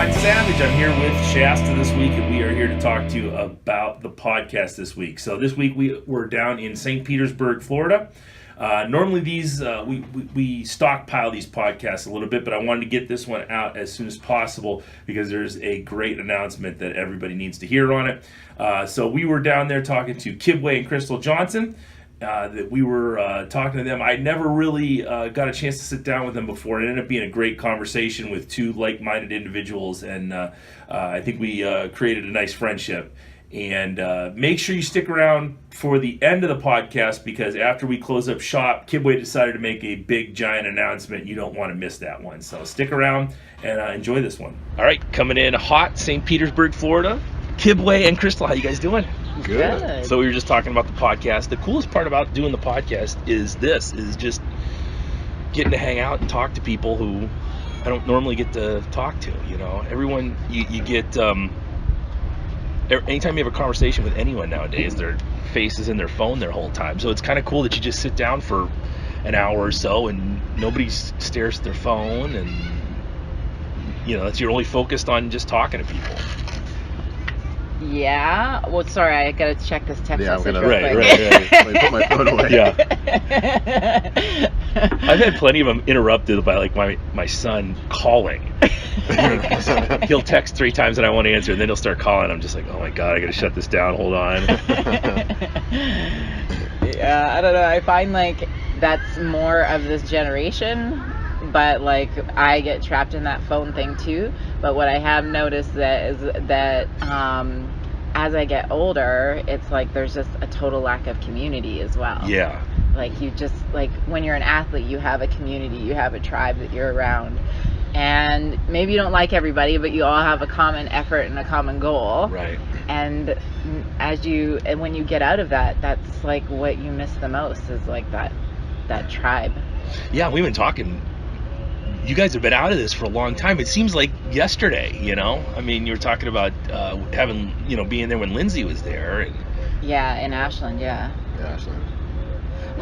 Matt Savage. I'm here with Shasta this week, and we are here to talk to you about the podcast this week. So this week we're down in St. Petersburg, Florida. Normally these we stockpile these podcasts a little bit, but I wanted to get this one out as soon as possible because there's a great announcement that everybody needs to hear on it. So we were down there talking to Kibwe and Crystal Johnson. That we were talking to them. I never really got a chance to sit down with them before. It ended up being a great conversation with two like-minded individuals, and I think we created a nice friendship. And make sure you stick around for the end of the podcast, because after we close up shop, Kibwe decided to make a big, giant announcement. You don't want to miss that one. So stick around and enjoy this one. All right, coming in hot, St. Petersburg, Florida. Kibwe and Crystal, how you guys doing? Good. So we were just talking about the podcast. The coolest part about doing the podcast is just getting to hang out and talk to people who I don't normally get to talk to. You know, everyone you get. Anytime you have a conversation with anyone nowadays, their face is in their phone their whole time. So it's kind of cool that you just sit down for an hour or so and nobody stares at their phone, and that's you're only focused on just talking to people. Yeah. Well, sorry, I gotta check this text message real quick. Right. Let me put my phone away. Yeah. I've had plenty of them interrupted by like my son calling. He'll text 3 times and I won't answer, and then he'll start calling. I'm just like, oh my god, I gotta shut this down. Hold on. Yeah, I don't know. I find like that's more of this generation, but like I get trapped in that phone thing too. But what I have noticed is that as I get older, it's like there's just a total lack of community as well. Yeah. Like you just, like when you're an athlete, you have a community, you have a tribe that you're around. And maybe you don't like everybody, but you all have a common effort and a common goal. Right. And when you get out of that, that's like what you miss the most, is like that tribe. Yeah, we've been talking. You guys have been out of this for a long time. It seems like yesterday, I mean, you were talking about having, being there when Lindsay was there. Yeah, in Ashland, yeah. Yeah, Ashland.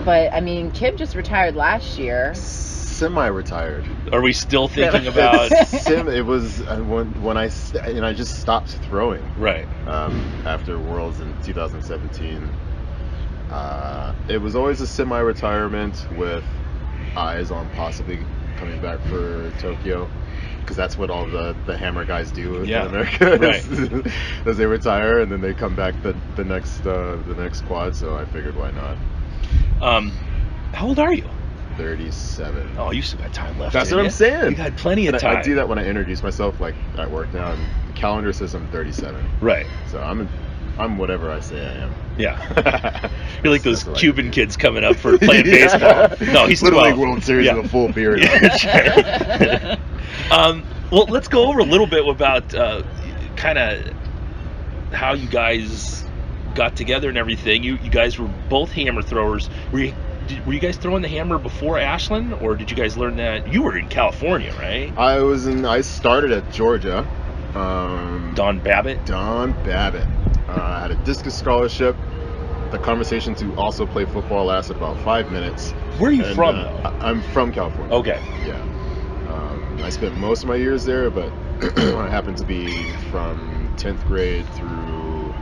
But, I mean, Kib just retired last year. Semi-retired. Are we still thinking about... It was when I just stopped throwing. Right. After Worlds in 2017. It was always a semi-retirement with eyes on possibly coming back for Tokyo, because that's what all the hammer guys do in America. Right. As they retire and then they come back the next quad. So I figured, why not? How old are you? 37. Oh, you still got time left. That's what I'm saying. You had plenty of time. I do that when I introduce myself, like at work now, and the calendar says I'm 37. Right. So I'm whatever I say I am. Yeah. You're like those Cuban kids coming up for playing baseball. No, he's Little 12. League World Series with a full beard. Yeah. Well, let's go over a little bit about kind of how you guys got together and everything. You guys were both hammer throwers. Were you guys throwing the hammer before Ashland, or did you guys learn that? You were in California, right? I started at Georgia. Don Babbitt. I had a discus scholarship. The conversation to also play football lasted about 5 minutes. Where are you from, though? I'm from California. Okay. Yeah. I spent most of my years there, but I happened to be from 10th grade through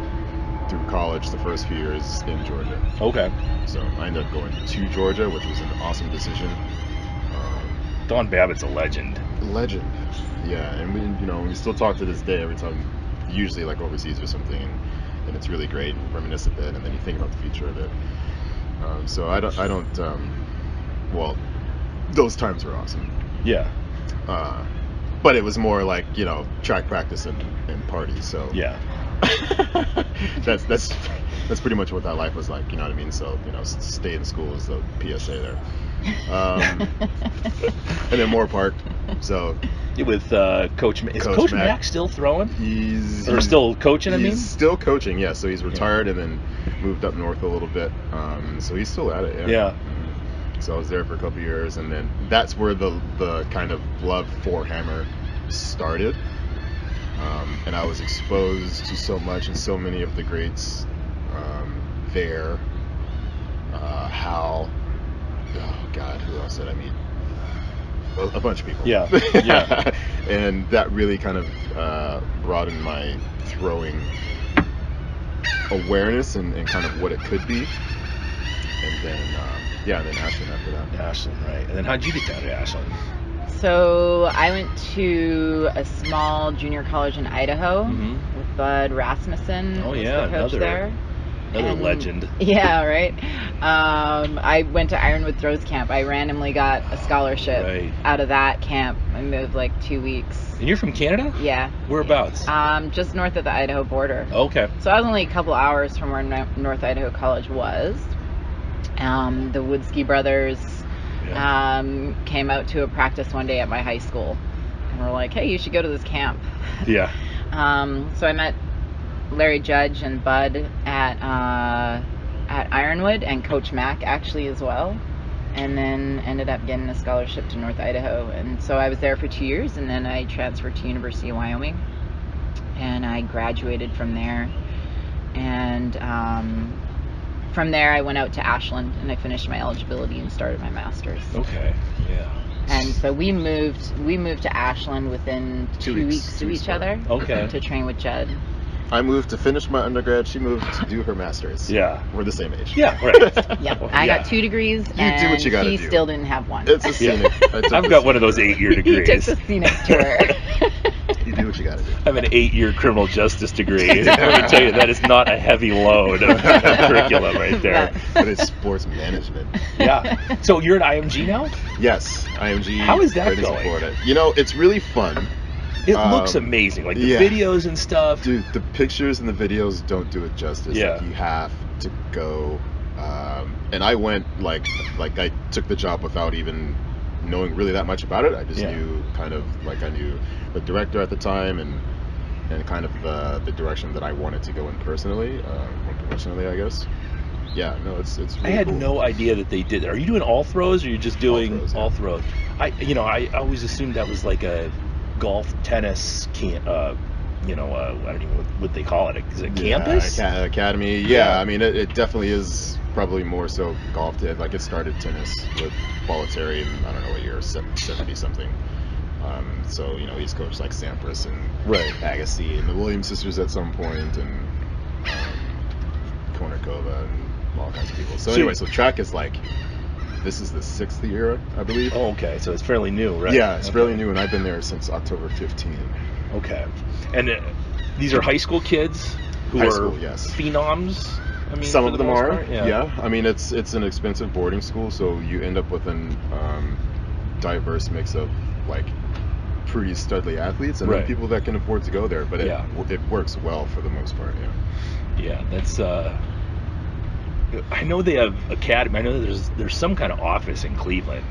college, the first few years in Georgia. Okay. So I ended up going to Georgia, which was an awesome decision. Don Babbitt's a legend. Yeah, and we still talk to this day every time, usually like overseas or something, and it's really great, reminisce a bit, and then you think about the future of it. So I don't well, those times were awesome. Yeah. But it was more like, track practice and parties, so yeah. that's pretty much what that life was like, you know what I mean? So, stay in school is the PSA there. And then Moore Park, so with Coach Mack still throwing? He's still coaching, I mean? He's still coaching, yeah. So he's retired and then moved up north a little bit. So he's still at it, yeah. So I was there for a couple years, and then that's where the kind of love for hammer started. And I was exposed to so much and so many of the greats there. Hal, oh God, who else did I meet? A bunch of people. Yeah. And that really kind of broadened my throwing awareness and kind of what it could be. And then, and then Ashland after that. Ashland, right. And then how'd you get down to Ashland? So I went to a small junior college in Idaho with Bud Rasmussen. Oh, was yeah, the coach there. Another legend. Yeah, right. I went to Ironwood Throws Camp. I randomly got a scholarship out of that camp. I moved like 2 weeks. And you're from Canada? Yeah. Whereabouts? Just north of the Idaho border. Okay. So I was only a couple hours from where North Idaho College was. The Woodsky brothers came out to a practice one day at my high school. And were like, hey, you should go to this camp. Yeah. So I met Larry Judge and Bud at Ironwood, and Coach Mack actually as well, and then ended up getting a scholarship to North Idaho. And so I was there for 2 years, and then I transferred to University of Wyoming, and I graduated from there. And from there I went out to Ashland, and I finished my eligibility and started my master's. Okay. Yeah. And so we moved to Ashland within 2 weeks to each other. Okay. To train with Jed. I moved to finish my undergrad. She moved to do her master's. Yeah. We're the same age. Yeah, right. I got 2 degrees, and do what you gotta he do. still didn't have one. It's a scenic. I've got one of those 8-year degrees. He took the scenic tour. You do what you gotta do. I have an 8-year criminal justice degree. Let me tell you, that is not a heavy load of curriculum right there. But it's sports management. Yeah. So you're at IMG now? Yes, IMG. How is that right in going? Florida. You know, it's really fun. It looks amazing, like the videos and stuff. Dude, the pictures and the videos don't do it justice. Yeah. Like, you have to go. And I went like I took the job without even knowing really that much about it. I just knew kind of like I knew the director at the time and kind of the direction that I wanted to go in personally, or professionally, I guess. Yeah, no, it's really I had cool. no idea that they did that. Are you doing all throws, or are you just doing all throws? I always assumed that was like a golf, tennis, I don't even know what they call it. Is it campus? Academy. Yeah, I mean, it definitely is probably more so golf. Like it started tennis with Valenti in, I don't know what year, 70 something. So, he's coached like Sampras and Agassi and the Williams sisters at some point, and Konikova and all kinds of people. So anyway, so track is like, this is the 6th year, I believe. Oh, okay. So it's fairly new, right? Yeah, it's fairly new, and I've been there since October 15. Okay. And these are high school kids who are phenoms? I mean, some of them are. Part? Yeah. I mean, it's an expensive boarding school, so you end up with an diverse mix of like pretty studly athletes and then people that can afford to go there. But it works well for the most part. Yeah. Yeah, that's. I know they have academy. I know there's some kind of office in Cleveland.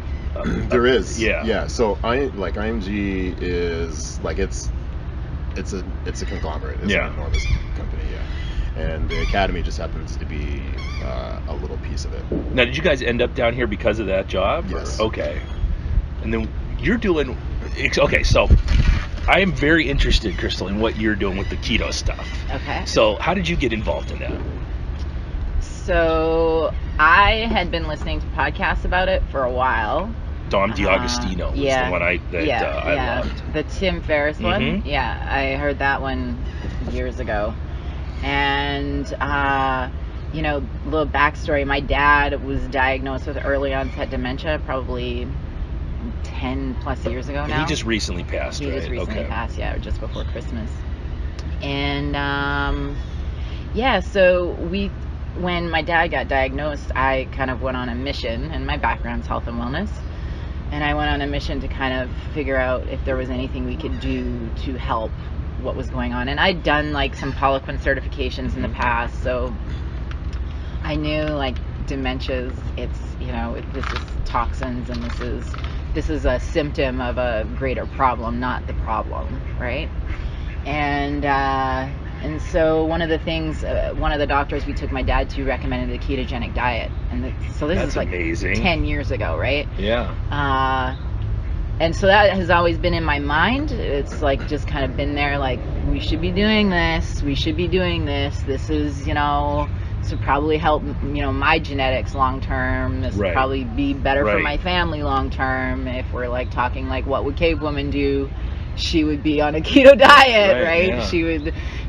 There is. Yeah. Yeah. So IMG is like it's a conglomerate. It's an enormous company. Yeah. And the academy just happens to be a little piece of it. Now, did you guys end up down here because of that job? Yes. Okay. And then you're doing. Okay, so I am very interested, Crystal, in what you're doing with the keto stuff. Okay. So how did you get involved in that? So I had been listening to podcasts about it for a while. DAgostino was the one I loved. The Tim Ferriss one. Yeah, I heard that one years ago. And little backstory, my dad was diagnosed with early onset dementia probably 10 plus years ago now. He just recently passed, He just recently passed, just before Christmas. And so when my dad got diagnosed, I kind of went on a mission, and my background's health and wellness, and I went on a mission to kind of figure out if there was anything we could do to help what was going on. And I'd done like some Poliquin certifications in the past, so I knew like dementias, it's this is toxins, and this is a symptom of a greater problem, not the problem, right? And so one of the things, one of the doctors we took my dad to recommended a ketogenic diet. And so this is like amazing. 10 years ago, right? Yeah. And so that has always been in my mind. It's like just kind of been there, like, we should be doing this. We should be doing this. This is, this would probably help, my genetics long term. This would probably be better for my family long term. If we're like talking like, what would cave women do? she would be on a keto diet, right? Yeah.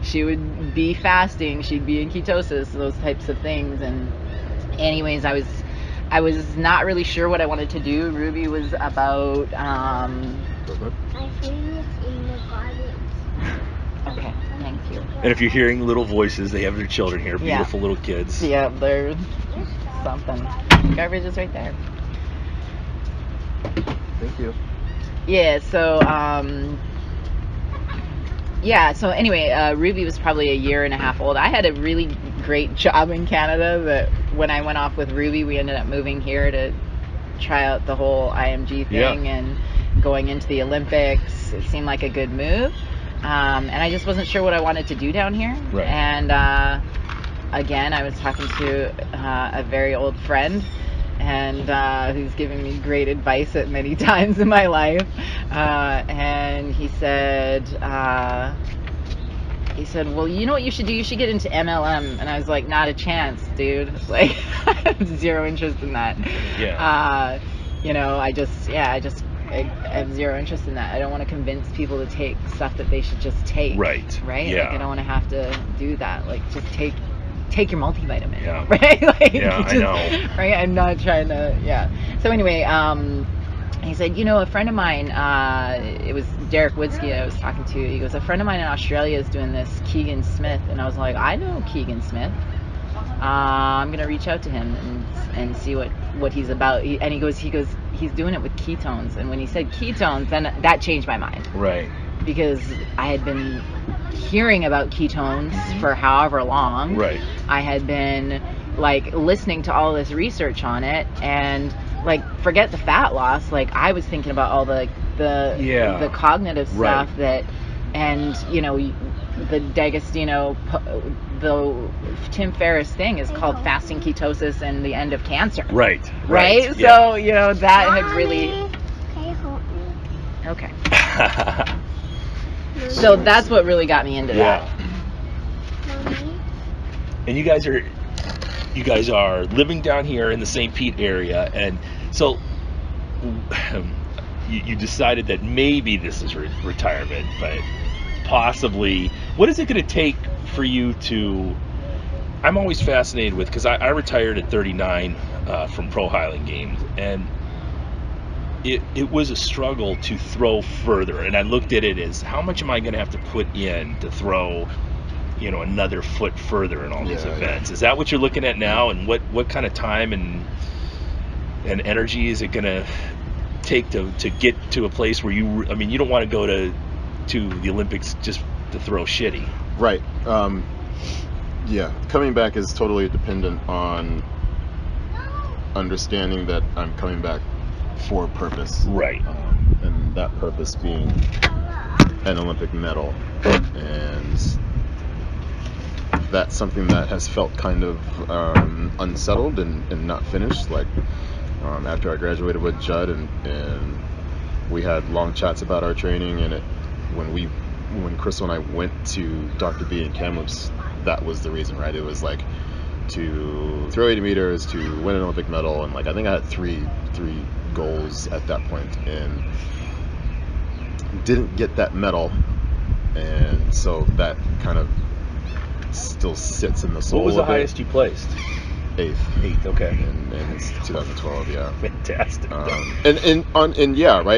She would be fasting, she'd be in ketosis, those types of things. And anyways, I was not really sure what I wanted to do. Ruby was about My favorite's in the gardens. okay, thank you. And if you're hearing little voices, they have their children here, beautiful little kids. Yeah, they're something. Garbage is right there. Thank you. Yeah, so anyway, Ruby was probably a year and a half old. I had a really great job in Canada, but when I went off with Ruby, we ended up moving here to try out the whole IMG thing and going into the Olympics. It seemed like a good move. And I just wasn't sure what I wanted to do down here. Right. And again, I was talking to a very old friend, and who's given me great advice at many times in my life. And he said, well, you know what you should do? You should get into MLM. And I was like, not a chance, dude. Like, I have zero interest in that. Yeah. You know, I have zero interest in that. I don't want to convince people to take stuff that they should just take. Right. Yeah. Like, I don't want to have to do that. Like, just take your multivitamin. Yeah. Right? Like, yeah, just, I know. Right? I'm not trying to, So anyway, he said, you know, a friend of mine, it was Derek Woodsky I was talking to. He goes, a friend of mine in Australia is doing this, Keegan Smith. And I was like, I know Keegan Smith. I'm going to reach out to him and see what he's about. And he goes, he's doing it with ketones. And when he said ketones, then that changed my mind. Right. Because I had been hearing about ketones for however long. Right. I had been like listening to all this research on it, and like forget the fat loss. Like I was thinking about all the cognitive stuff that, and you know, the DAgostino, the Tim Ferriss thing is called fasting ketosis and the end of cancer. Right. So you know that had really. Can you hold me? Okay. So that's what really got me into that. Mommy? And you guys are living down here in the St. Pete area, and so you decided that maybe this is retirement, but possibly, what is it going to take for you to? I'm always fascinated with, because I retired at 39 from Pro Highland Games, and it was a struggle to throw further, and I looked at it as, how much am I going to have to put in to throw, you know, another foot further in all these events? Is that what you're looking at now? And what kind of time and energy is it going to take to get to a place where you don't want to go to the Olympics just to throw shitty? Right. Coming back is totally dependent on understanding that I'm coming back for a purpose. Right. And that purpose being an Olympic medal. And that's something that has felt kind of unsettled and not finished. Like after I graduated with Judd, and we had long chats about our training, and when Crystal and I went to Dr. B in Kamloops, that was the reason, right? It was like to throw 80 meters, to win an Olympic medal, and like I think I had three goals at that point, and didn't get that medal, and so that kind of still sits in the soul. What was the highest you placed? Eighth. Okay. And it's 2012, yeah. Fantastic. Right,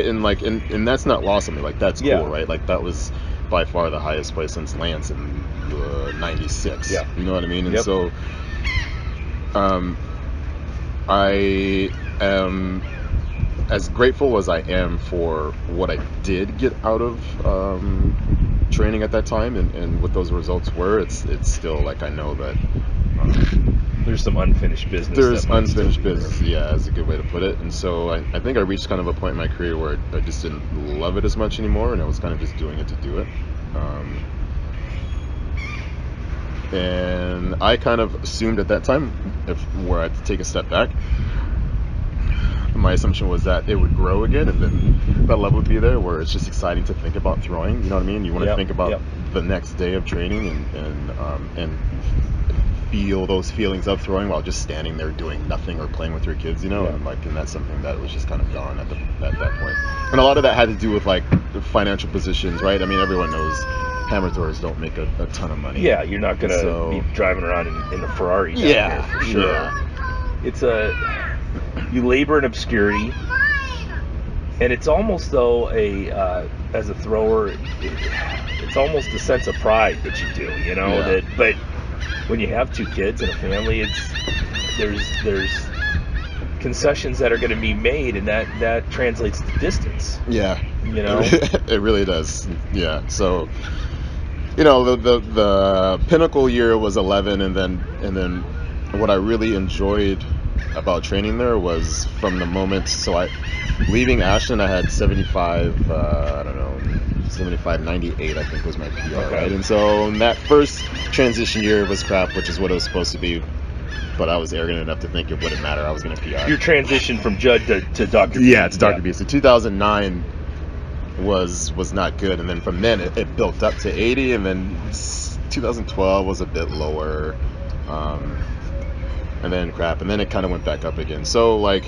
and that's not lost on me. Like that's cool, right? Like that was by far the highest place since Lance in '96. Yeah. You know what I mean? And so, I am as grateful as I am for what I did get out of training at that time, and what those results were. It's still like I know that there's some unfinished business. There's unfinished business, yeah, is a good way to put it. And so I think I reached kind of a point in my career where I just didn't love it as much anymore, and I was kind of just doing it to do it. And I kind of assumed at that time, where I had to take a step back, my assumption was that it would grow again, and then that love would be there, where it's just exciting to think about throwing. You know what I mean? You want to think about the next day of training and feel those feelings of throwing while just standing there doing nothing or playing with your kids, you know. Yeah. And that's something that was just kind of gone at that point. And a lot of that had to do with like the financial positions, right? I mean, everyone knows hammer throwers don't make a ton of money. Yeah, you're not gonna be driving around in a Ferrari down here, for sure. Yeah. It's you labor in obscurity, and it's almost though as a thrower, it's almost a sense of pride that you do, you know. Yeah. But when you have 2 kids and a family, there's concessions that are going to be made, and that translates to distance. Yeah, you know, it really does. Yeah, so you know, the pinnacle year was 11, and then what I really enjoyed about training there was from the moment. So leaving Ashland, I had 75. I don't know. 75.98 I think was my PR, okay. Right? And so that first transition year was crap, which is what it was supposed to be, but I was arrogant enough to think it wouldn't matter. I was going to PR. Your transition from Judd to Dr. B. Yeah, to Dr. B. So 2009 was not good, and then from then it built up to 80, and then 2012 was a bit lower, and then crap, and then it kind of went back up again. So like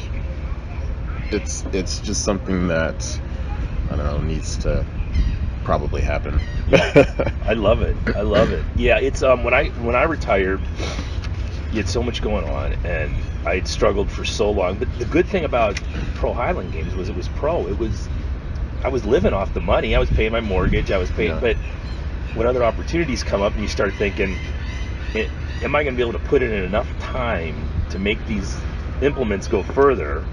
it's just something that I don't know, needs to probably happen. I love it. Yeah, it's when I retired, you had so much going on, and I had struggled for so long. But the good thing about Pro Highland Games was it was pro. I was living off the money. I was paying my mortgage. I was paying, Yeah. but when other opportunities come up, and you start thinking, am I going to be able to put in enough time to make these implements go further,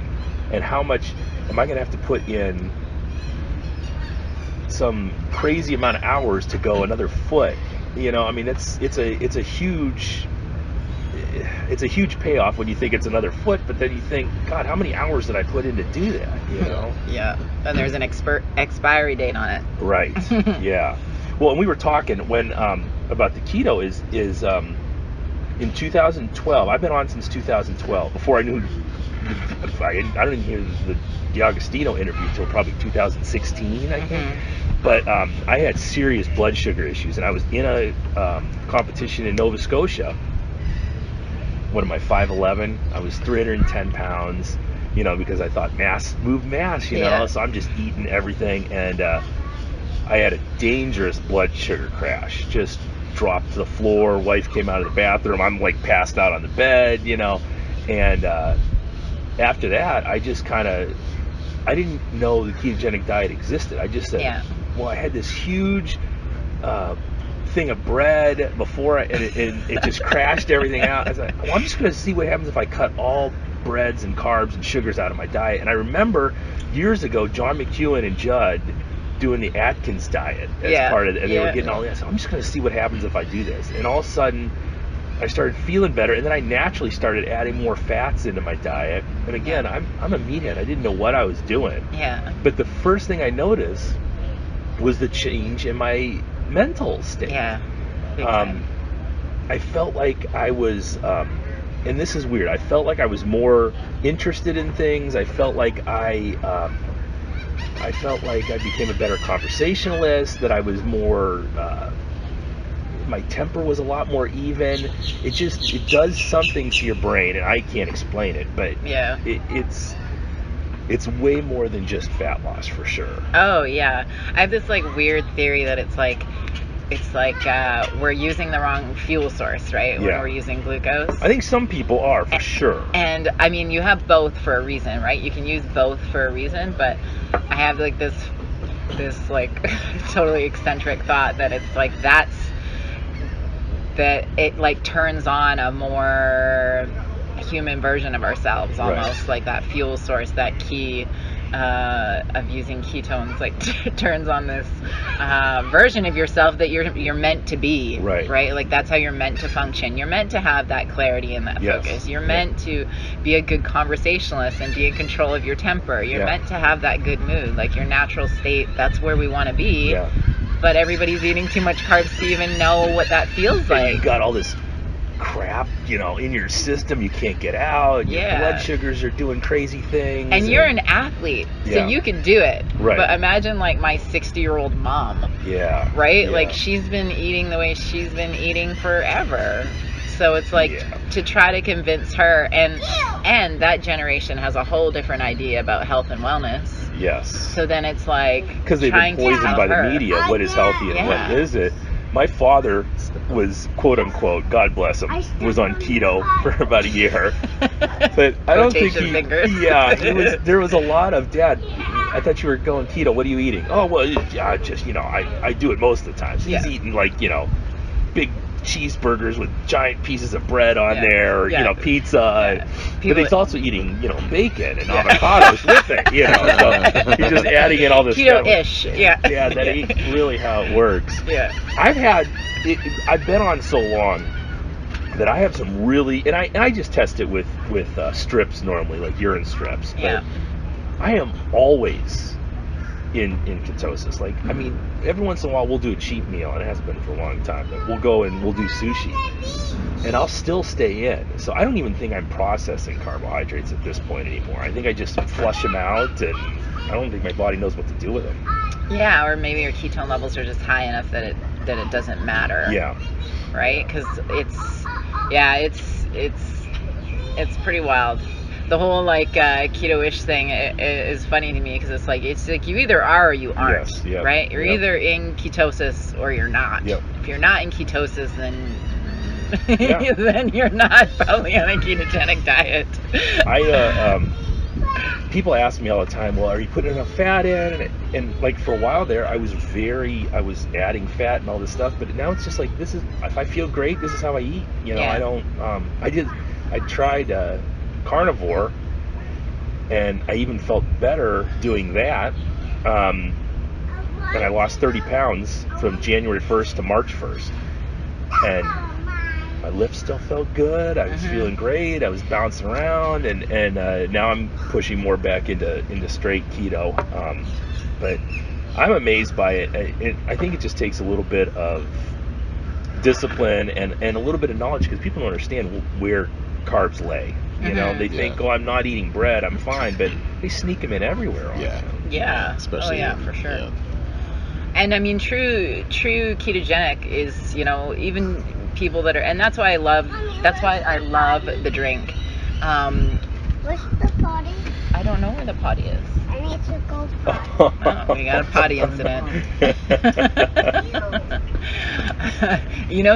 and how much am I going to have to put in some crazy amount of hours to go another foot? You know, I mean, it's a huge payoff when you think it's another foot, but then you think, God, how many hours did I put in to do that? You know? Yeah, and there's an expiry date on it. Right. Yeah. Well, and we were talking when about the keto is in 2012. I've been on since 2012. Before I knew, I don't even hear the DAgostino interview until probably 2016, I think. But I had serious blood sugar issues, and I was in a competition in Nova Scotia. What am I, 5'11"? I was 310 pounds, you know, because I thought mass, you know, so I'm just eating everything, and I had a dangerous blood sugar crash. Just dropped to the floor. Wife came out of the bathroom. I'm like passed out on the bed, you know, and after that, I just I didn't know the ketogenic diet existed. I just said, well, I had this huge thing of bread before, and it just crashed everything out. I was like, well, I'm just going to see what happens if I cut all breads and carbs and sugars out of my diet. And I remember years ago, John McEwen and Judd doing the Atkins diet as part of it, and they were getting all that. So I'm just going to see what happens if I do this. And all of a sudden, I started feeling better, and then I naturally started adding more fats into my diet. And again, I'm a meathead. I didn't know what I was doing. Yeah. But the first thing I noticed was the change in my mental state. Yeah. I felt like I was, and this is weird, I felt like I was more interested in things. I felt like I became a better conversationalist, that I was more, my temper was a lot more even. It does something to your brain, and I can't explain it, but it's way more than just fat loss, for sure. Oh yeah, I have this like weird theory that it's like we're using the wrong fuel source, right? When we're using glucose. I think some people are, for sure. And I mean, you have both for a reason, right? You can use both for a reason, but I have like this like totally eccentric thought that it's like that it like turns on a more human version of ourselves, almost like that fuel source, that key of using ketones, like turns on this version of yourself that you're meant to be, right? Like that's how you're meant to function. You're meant to have that clarity and that focus. You're meant to be a good conversationalist and be in control of your temper. You're meant to have that good mood, like your natural state. That's where we want to be. But everybody's eating too much carbs to even know what that feels like. You got all this crap, you know, in your system you can't get out. Your blood sugars are doing crazy things. And you're an athlete, so you can do it. Right. But imagine like my 60-year-old mom. Yeah. Right? Yeah. Like she's been eating the way she's been eating forever. So it's like to try to convince her, and that generation has a whole different idea about health and wellness. Yes. So then it's like because they've been poisoned by the media. What is healthy and what isn't? My father was, quote unquote, God bless him, was on keto for about a year. But I don't think he was. There was a lot of, Dad, I thought you were going keto. What are you eating? Oh, well, yeah, just, I do it most of the time. So he's eating like, big cheeseburgers with giant pieces of bread on there, or pizza. But he's also eating, bacon and avocados with it, So he's just adding in all this keto-ish, that ain't really how it works. I've been on so long that I have some really, and I just test it with strips normally, like urine strips. But I am always in ketosis. Like, I mean, every once in a while we'll do a cheat meal, and it hasn't been for a long time, but we'll go and we'll do sushi, and I'll still stay in. So I don't even think I'm processing carbohydrates at this point anymore. I think I just flush them out, and I don't think my body knows what to do with them. Yeah, or maybe your ketone levels are just high enough that it doesn't matter. Yeah. Right? Because it's pretty wild. The whole like keto-ish thing is funny to me, because it's like you either are or you aren't. Yes, right? You're either in ketosis or you're not. Yep. If you're not in ketosis, then then you're not probably on a ketogenic diet. People ask me all the time, well, are you putting enough fat in? And like for a while there, I was adding fat and all this stuff, but now it's just like, if I feel great, this is how I eat. I don't, I tried carnivore, and I even felt better doing that. And I lost 30 pounds from January 1st to March 1st. And my lips still felt good. I was feeling great. I was bouncing around, and now I'm pushing more back into straight keto. But I'm amazed by it. I think it just takes a little bit of discipline and a little bit of knowledge, because people don't understand where carbs lay. They think, I'm not eating bread, I'm fine, but they sneak them in everywhere. Especially. Oh yeah, for sure. Yeah. And I mean, true ketogenic is, even people that are, and that's why I love the drink. Where's the potty? I don't know where the potty is. I need to go. We got a potty incident.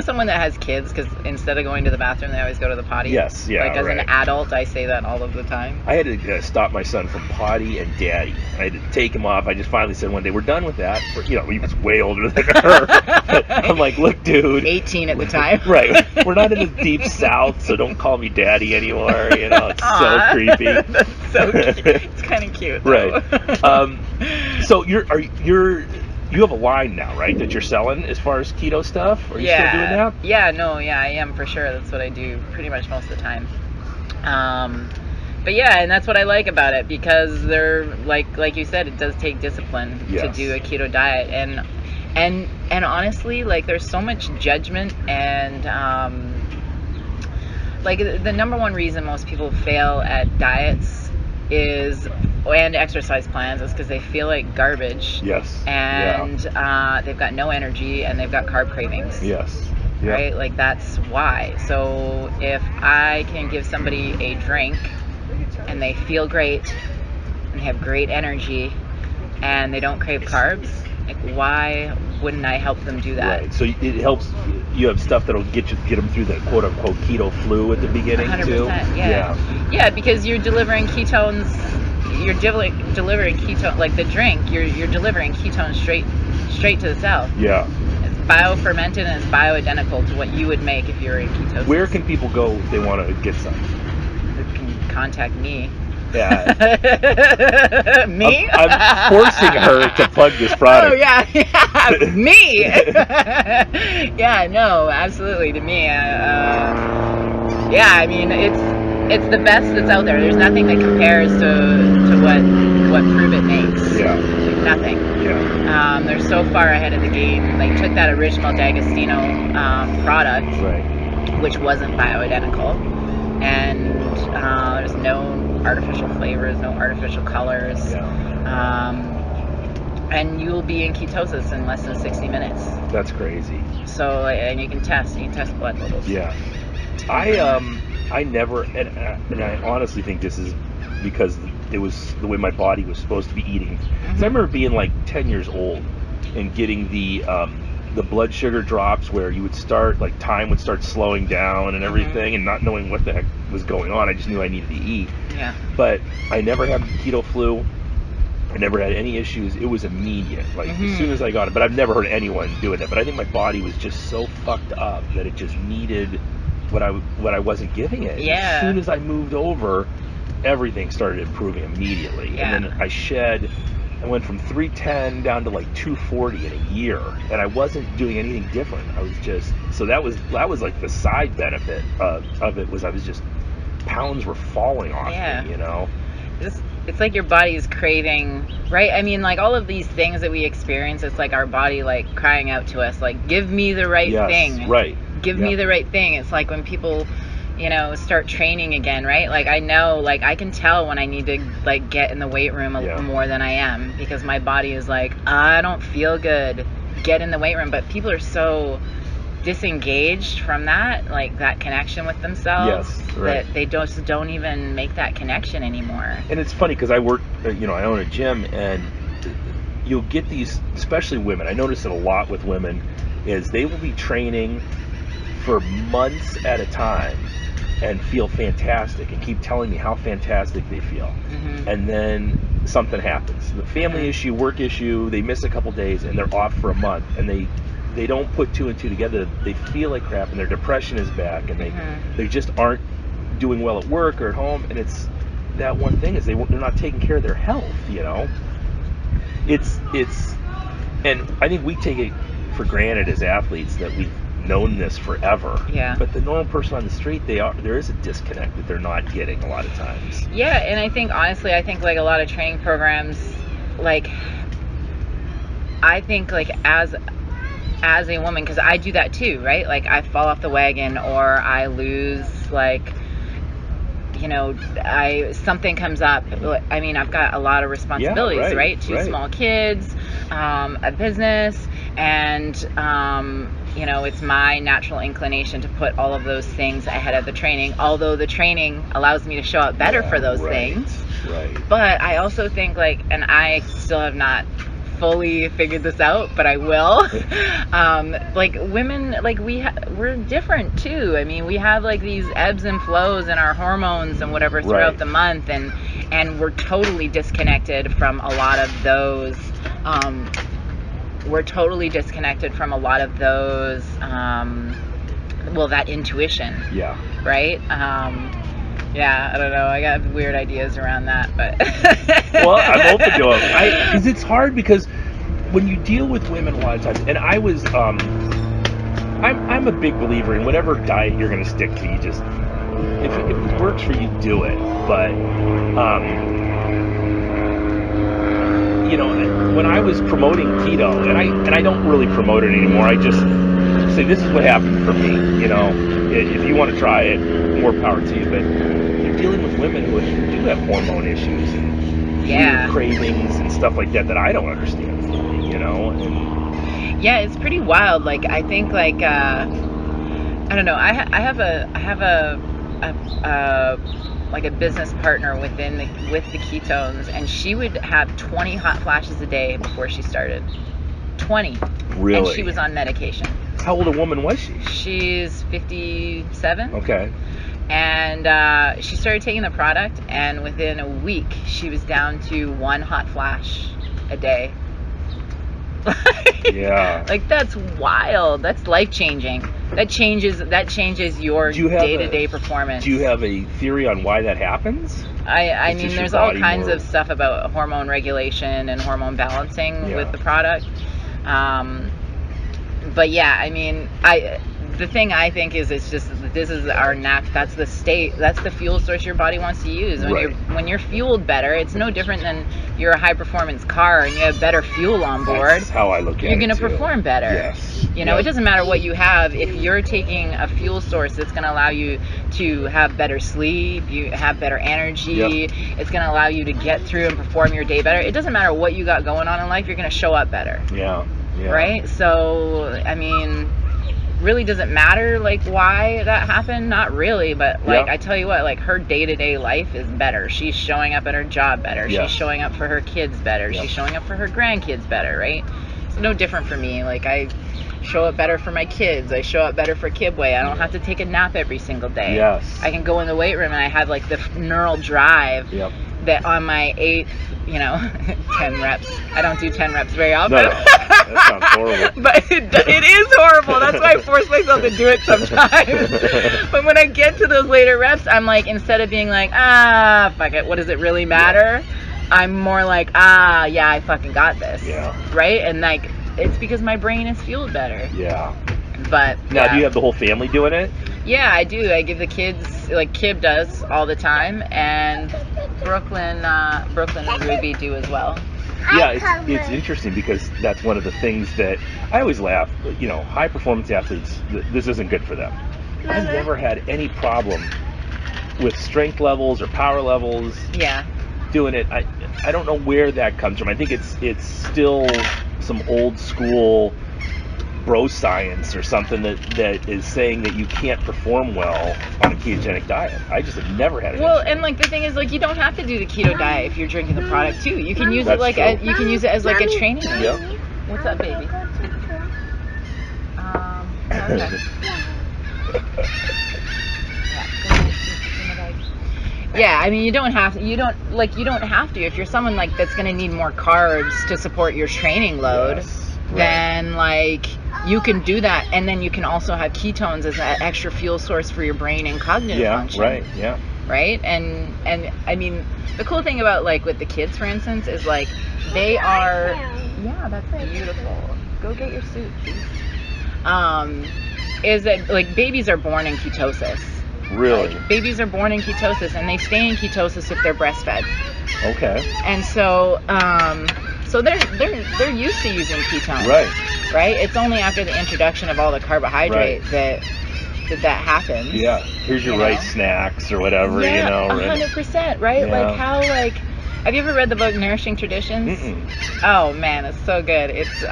Someone that has kids, because instead of going to the bathroom, they always go to the potty. Yes, yeah. Like as an adult, I say that all of the time. I had to stop my son from potty and daddy. I had to take him off. I just finally said one day, we're done with that. He was way older than her. I'm like, look, dude. 18 at the time. Right. We're not in the deep south, so don't call me daddy anymore. It's so creepy. That's so cute. It's kind of cute. Right. So you have a line now, right, that you're selling as far as keto stuff? Are you still doing that? I am for sure. That's what I do pretty much most of the time. But yeah, and that's what I like about it, because they're like you said, it does take discipline to do a keto diet, and honestly, like, there's so much judgment, and like the number one reason most people fail at diets and exercise plans is because they feel like garbage. Yes. And they've got no energy, and they've got carb cravings. Yes. Yeah. Right? Like, that's why. So if I can give somebody a drink and they feel great and have great energy and they don't crave carbs, like, why wouldn't I help them do that? Right. So it helps. You have stuff that'll get them through the quote unquote keto flu at the beginning 100%, too. Yeah, because you're delivering ketones. You're delivering ketone, like the drink. You're delivering ketones straight to the cell. Yeah. It's biofermented, and it's bioidentical to what you would make if you were in ketosis. Where can people go if they want to get some? They can contact me. Yeah. Me? I'm forcing her to plug this product. Oh yeah, me. Yeah, no, absolutely, to me. I mean, it's the best that's out there. There's nothing that compares to what Prove It makes. Yeah. Nothing. Yeah. They're so far ahead of the game. They took that original DAgostino product, right, which wasn't bioidentical, and there's no artificial flavors, no artificial colors. Yeah. And you'll be in ketosis in less than 60 minutes. That's crazy. So, and you can test blood levels. Yeah. I never, and I honestly think this is because it was the way my body was supposed to be eating. Because I remember being like 10 years old and getting the blood sugar drops where you would start, like time would start slowing down and everything, and not knowing what the heck was going on. I just knew I needed to eat. Yeah. But I never had keto flu. I never had any issues. It was immediate, like as soon as I got it. But I've never heard anyone doing that. But I think my body was just so fucked up that it just needed what I wasn't giving it. Yeah. As soon as I moved over, everything started improving immediately. Yeah. And then I went from 310 down to like 240 in a year, and I wasn't doing anything different. I was just, so that was like the side benefit of it was I was just, pounds were falling off me, you know. It's like your body is craving, right? I mean, like all of these things that we experience, it's like our body like crying out to us, like, give me the right thing. Right. Give me the right thing. It's like when people, you know, start training again, right? Like I know, like I can tell when I need to like get in the weight room a little more than I am, because my body is like, I don't feel good. Get in the weight room. But people are so disengaged from that, like that connection with themselves, that they just don't even make that connection anymore. And it's funny because I work, you know, I own a gym, and you'll get these, especially women. I notice it a lot with women, is they will be training for months at a time and feel fantastic and keep telling me how fantastic they feel. And then something happens. The family issue, work issue, they miss a couple days and they're off for a month, and they don't put two and two together. They feel like crap, and their depression is back, and they just aren't doing well at work or at home. And it's that one thing is they're not taking care of their health, you know. It's and I think we take it for granted as athletes that we've known this forever. Yeah. But the normal person on the street, there is a disconnect that they're not getting a lot of times. Yeah, and I think honestly, like a lot of training programs, like I think like as a woman, because I do that too, right? Like I fall off the wagon, or I lose, like, you know, something comes up. I mean, I've got a lot of responsibilities, right? Two small kids, a business, and you know, it's my natural inclination to put all of those things ahead of the training, although the training allows me to show up better for those things. But I also think, like, and I still have not fully figured this out, but I will. Like women, like we're different too. I mean, we have like these ebbs and flows in our hormones and whatever throughout the month, and we're totally disconnected from a lot of those. We're totally disconnected from a lot of those. Well, that intuition. Yeah. Right. Yeah, I don't know. I got weird ideas around that, but. Well, I'm open to them. Because it's hard, because when you deal with women a lot of times, and I was, I'm a big believer in whatever diet you're going to stick to. You just, if it works for you, do it. But, you know, when I was promoting keto, and I don't really promote it anymore. I just say, this is what happened for me. You know, if you want to try it, more power to you. But you're dealing with women who do have hormone issues and food cravings and stuff like that I don't understand fully, you know. And yeah, it's pretty wild. Like I think, like I don't know. I have a like a business partner with the ketones, and she would have 20 hot flashes a day before she started. 20. Really? And she was on medication. How old a woman was she? She's 57. Okay. And she started taking the product, and within a week she was down to 1 hot flash a day. Yeah. Like that's wild. That's life changing. That changes your day-to-day performance. Do you have a theory on why that happens? I mean, there's all kinds of stuff about hormone regulation and hormone balancing with the product. But yeah, I mean, the thing I think is, it's just, this is our that's the state, that's the fuel source your body wants to use. When you're fueled better, it's no different than you're a high performance car and you have better fuel on board. That's how I look at it. You're going to perform better. Yes. You know, it doesn't matter what you have. If you're taking a fuel source that's going to allow you to have better sleep, you have better energy, it's going to allow you to get through and perform your day better. It doesn't matter what you got going on in life, you're going to show up better. Yeah. Right? So, I mean, really doesn't matter like why that happened, not really, but like Yeah. I tell you what, like her day-to-day life is better. She's showing up at her job better. Yeah. She's showing up for her kids better. Yeah. She's showing up for her grandkids better, right? It's no different for me. Like I show up better for my kids. I show up better for Kibwe. I don't have to take a nap every single day. Yes. I can go in the weight room and I have like the neural drive Yep. that on my 8th, 10 reps. I don't do 10 reps very often. No, that sounds horrible. But it is horrible. That's why I force myself to do it sometimes. But when I get to those later reps, I'm like, instead of being like, fuck it, what does it really matter? I'm more like, yeah, I fucking got this. Yeah. Right? And like, it's because my brain is fueled better. Yeah. But Now, yeah. do you have the whole family doing it? Yeah, I do. I give the kids, like Kib does all the time, and Brooklyn and Ruby do as well. Yeah, it's interesting because that's one of the things that I always laugh. High performance athletes, this isn't good for them. I've never had any problem with strength levels or power levels. Yeah. Doing it. I don't know where that comes from. I think it's still some old school bro science or something that is saying that you can't perform well on a ketogenic diet. I just have never had it. Well, and like the thing is, like you don't have to do the keto diet if you're drinking the product too. You can use it That's like true. you can use it as like a training. Yep. What's up, baby? Okay. Yeah, I mean you don't have to if you're someone like that's going to need more carbs to support your training load. Yes, right. Then like you can do that, and then you can also have ketones as an extra fuel source for your brain and cognitive function. Right. Yeah. Right? And I mean the cool thing about like with the kids, for instance, is like they are that's beautiful. Go get your suit, please. Is that like babies are born in ketosis. Really? Like, babies are born in ketosis, and they stay in ketosis if they're breastfed. Okay. And so they're used to using ketones. Right? It's only after the introduction of all the carbohydrate that happens. Yeah. Here's your rice snacks or whatever. Yeah, 100%. right? Yeah. Like how have you ever read the book Nourishing Traditions? Mm-mm. Oh man, it's so good. It's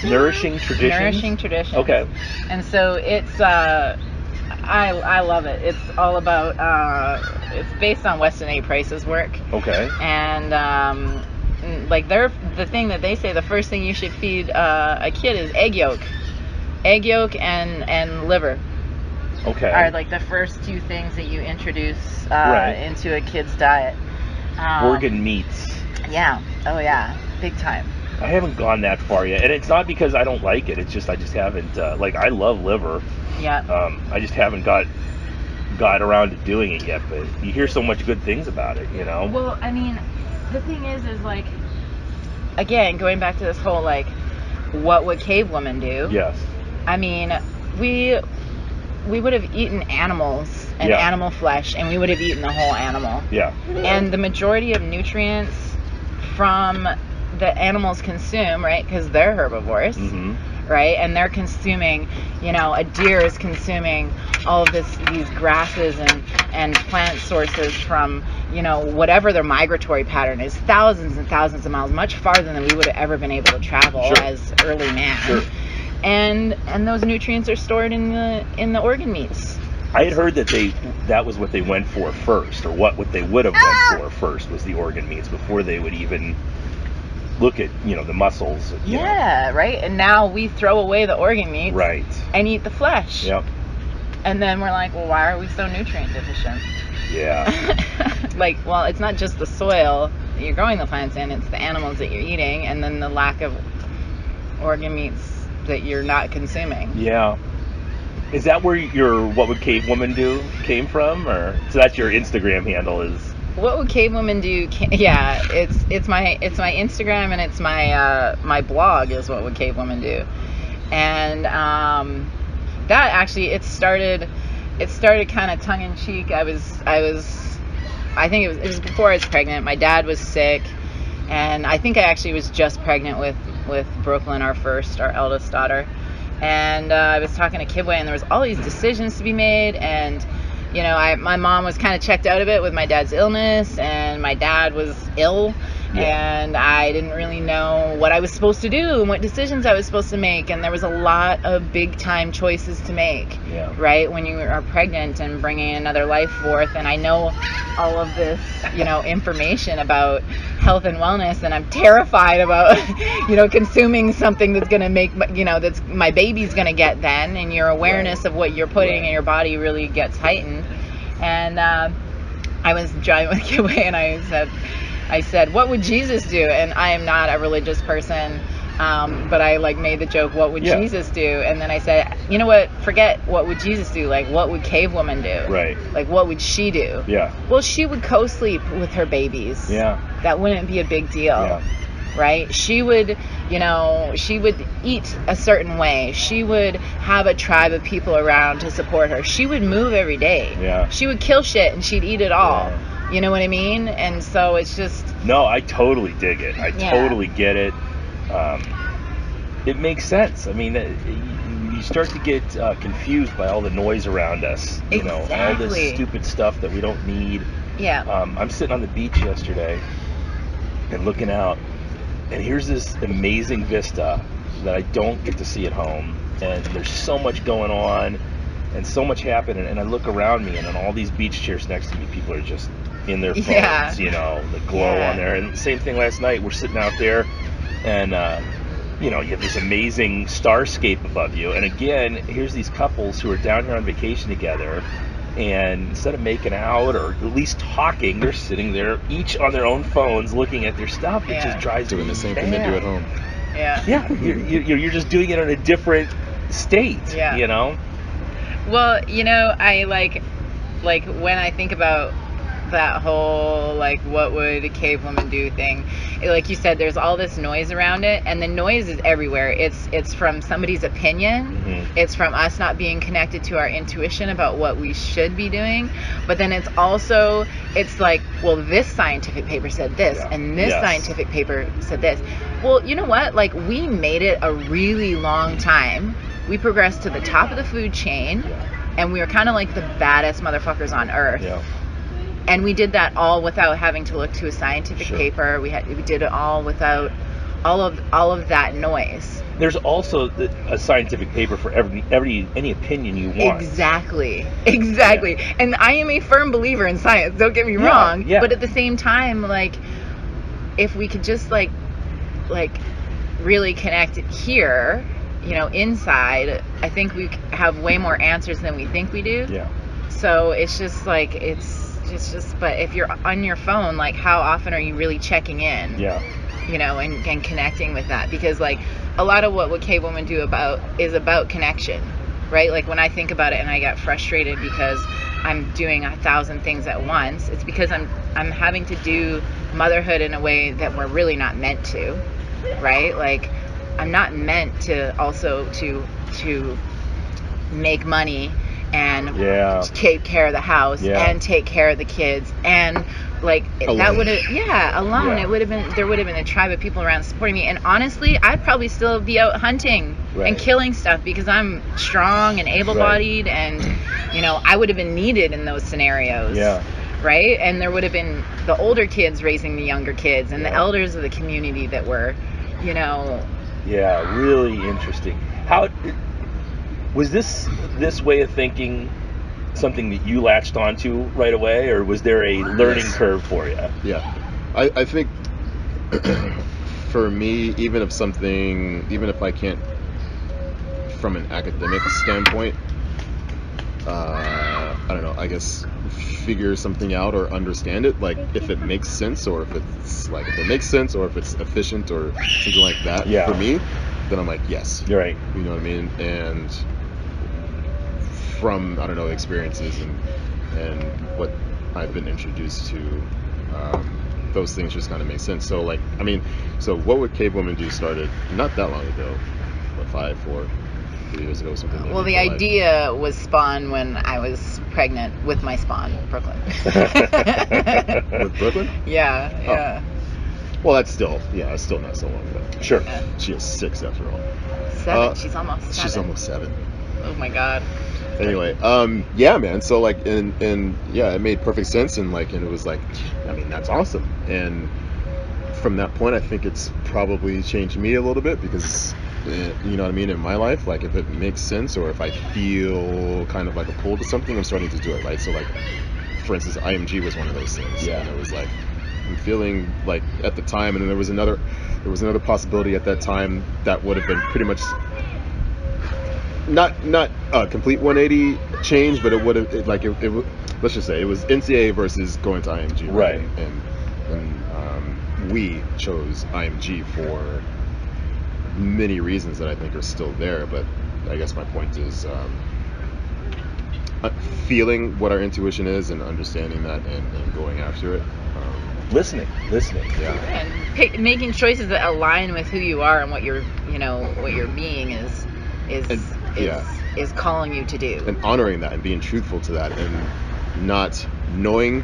Nourishing Traditions. Nourishing Traditions. Okay. And so it's I love it. It's all about it's based on Weston A. Price's work. Okay. And like the thing that they say, the first thing you should feed a kid is egg yolk and liver. Okay. Are like the first two things that you introduce Right. into a kid's diet. Organ meats. Yeah. Oh yeah. Big time. I haven't gone that far yet, and it's not because I don't like it. It's just I just haven't. I love liver. Yeah. I just haven't got around to doing it yet. But you hear so much good things about it, Well, I mean, the thing is like, again, going back to this whole like, what would cave women do? Yes. I mean, we would have eaten animals and animal flesh, and we would have eaten the whole animal. Yeah. And the majority of nutrients from the animals consume, right? Because they're herbivores. Mm-hmm. Right, and they're consuming, a deer is consuming all of these grasses and plant sources from, whatever their migratory pattern is, thousands and thousands of miles, much farther than we would have ever been able to travel as early man. Sure. And those nutrients are stored in the organ meats. I had heard that was what they went for first, or what they would have went for first was the organ meats before they would even look at the muscles. Yeah, right. And now we throw away the organ meats, right, and eat the flesh. Yep. And then we're like, well, why are we so nutrient deficient? Yeah. Well, it's not just the soil that you're growing the plants in; it's the animals that you're eating, and then the lack of organ meats that you're not consuming. Yeah. Is that where your "What Would Cave Woman Do" came from, or so that's your Instagram handle is? What would cave women do? Yeah, it's my Instagram, and it's my blog is What Would Cave Women Do, and that actually it started kind of tongue in cheek. I think it was before I was pregnant. My dad was sick, and I think I actually was just pregnant with Brooklyn, our eldest daughter, and I was talking to Kibwe, and there was all these decisions to be made, and my mom was kind of checked out of it with my dad's illness, and my dad was ill, and I didn't really know what I was supposed to do and what decisions I was supposed to make, and there was a lot of big time choices to make, right, when you are pregnant and bringing another life forth. And I know all of this, information about health and wellness, and I'm terrified about, consuming something that's going to make, that's my baby's going to get then, and your awareness of what you're putting in your body really gets heightened. And I was driving with Kibwe, and I said, what would Jesus do? And I am not a religious person, but I made the joke, what would Jesus do? And then I said, you know what, forget what would Jesus do, what would Cave Woman do? Right. What would she do? Yeah. Well, she would co-sleep with her babies. Yeah. That wouldn't be a big deal. Yeah. Right? She would, she would eat a certain way. She would have a tribe of people around to support her. She would move every day. Yeah. She would kill shit and she'd eat it all. Yeah. You know what I mean? And so it's just... No, I totally dig it. I totally get it. It makes sense. I mean, you start to get confused by all the noise around us. All this stupid stuff that we don't need. Yeah. I'm sitting on the beach yesterday and looking out, and here's this amazing vista that I don't get to see at home. And there's so much going on and so much happening. And I look around me, and on all these beach chairs next to me, people are just in their phones, the glow on there. And same thing last night. We're sitting out there, and you have this amazing starscape above you. And again, here's these couples who are down here on vacation together, and instead of making out or at least talking, they're sitting there each on their own phones looking at their stuff. It just drives me doing the same thing they do at home. Yeah. You're just doing it in a different state. Well, I like when I think about that whole what would a cave woman do thing, like you said, there's all this noise around it, and the noise is everywhere. It's from somebody's opinion, it's from us not being connected to our intuition about what we should be doing, but then it's well, this scientific paper said this, and this scientific paper said this. Well, you know what, we made it a really long time. We progressed to the top of the food chain, and we were kind of like the baddest motherfuckers on earth. And we did that all without having to look to a scientific paper. We did it all without all of that noise. There's also a scientific paper for any opinion you want. Exactly. And I am a firm believer in science. Don't get me wrong. But at the same time, if we could just really connect here, inside, I think we have way more answers than we think we do. So it's just but if you're on your phone, how often are you really checking in? And connecting with that? Because a lot of what Cave Woman do is about connection, right? When I think about it and I get frustrated because I'm doing 1,000 things at once, it's because I'm having to do motherhood in a way that we're really not meant to, right? I'm not meant to also to make money and take care of the house and take care of the kids, and that would have alone it would have been, there would have been a tribe of people around supporting me. And honestly, I'd probably still be out hunting and killing stuff because I'm strong and able-bodied, and I would have been needed in those scenarios. Right? And there would have been the older kids raising the younger kids, and the elders of the community that were really interesting. How was this way of thinking something that you latched onto right away, or was there a learning curve for you? I think for me, even if I can't, from an academic standpoint, I don't know, I guess figure something out or understand it, if it makes sense, or if it's if it makes sense, or if it's efficient or something like that, for me, then I'm yes, you're right. You know what I mean? And from, I don't know, experiences and what I've been introduced to, those things just kind of make sense. So so What Would Cave Woman Do started not that long ago, 3 years ago, something. Well, the idea was spawned when I was pregnant with my spawn, Brooklyn. With Brooklyn? Yeah. Well, that's still not so long ago. Sure. She is 6 after all. 7. She's almost 7. She's almost 7. Oh my God. Anyway, man. So it made perfect sense, and it was that's awesome. And from that point, I think it's probably changed me a little bit because, you know what I mean, in my life, like if it makes sense or if I feel kind of like a pull to something, I'm starting to do it, right? So like, for instance, IMG was one of those things. Yeah. And it was like, I'm feeling like at the time, and then there was another possibility at that time that would have been pretty much not a complete 180 change, but it would have let's just say it was NCAA versus going to IMG, Right. And we chose IMG for many reasons that I think are still there, but I guess my point is feeling what our intuition is and understanding that and going after it. Listening. Yeah. And making choices that align with who you are and what your being is calling you to do. And honoring that and being truthful to that and not knowing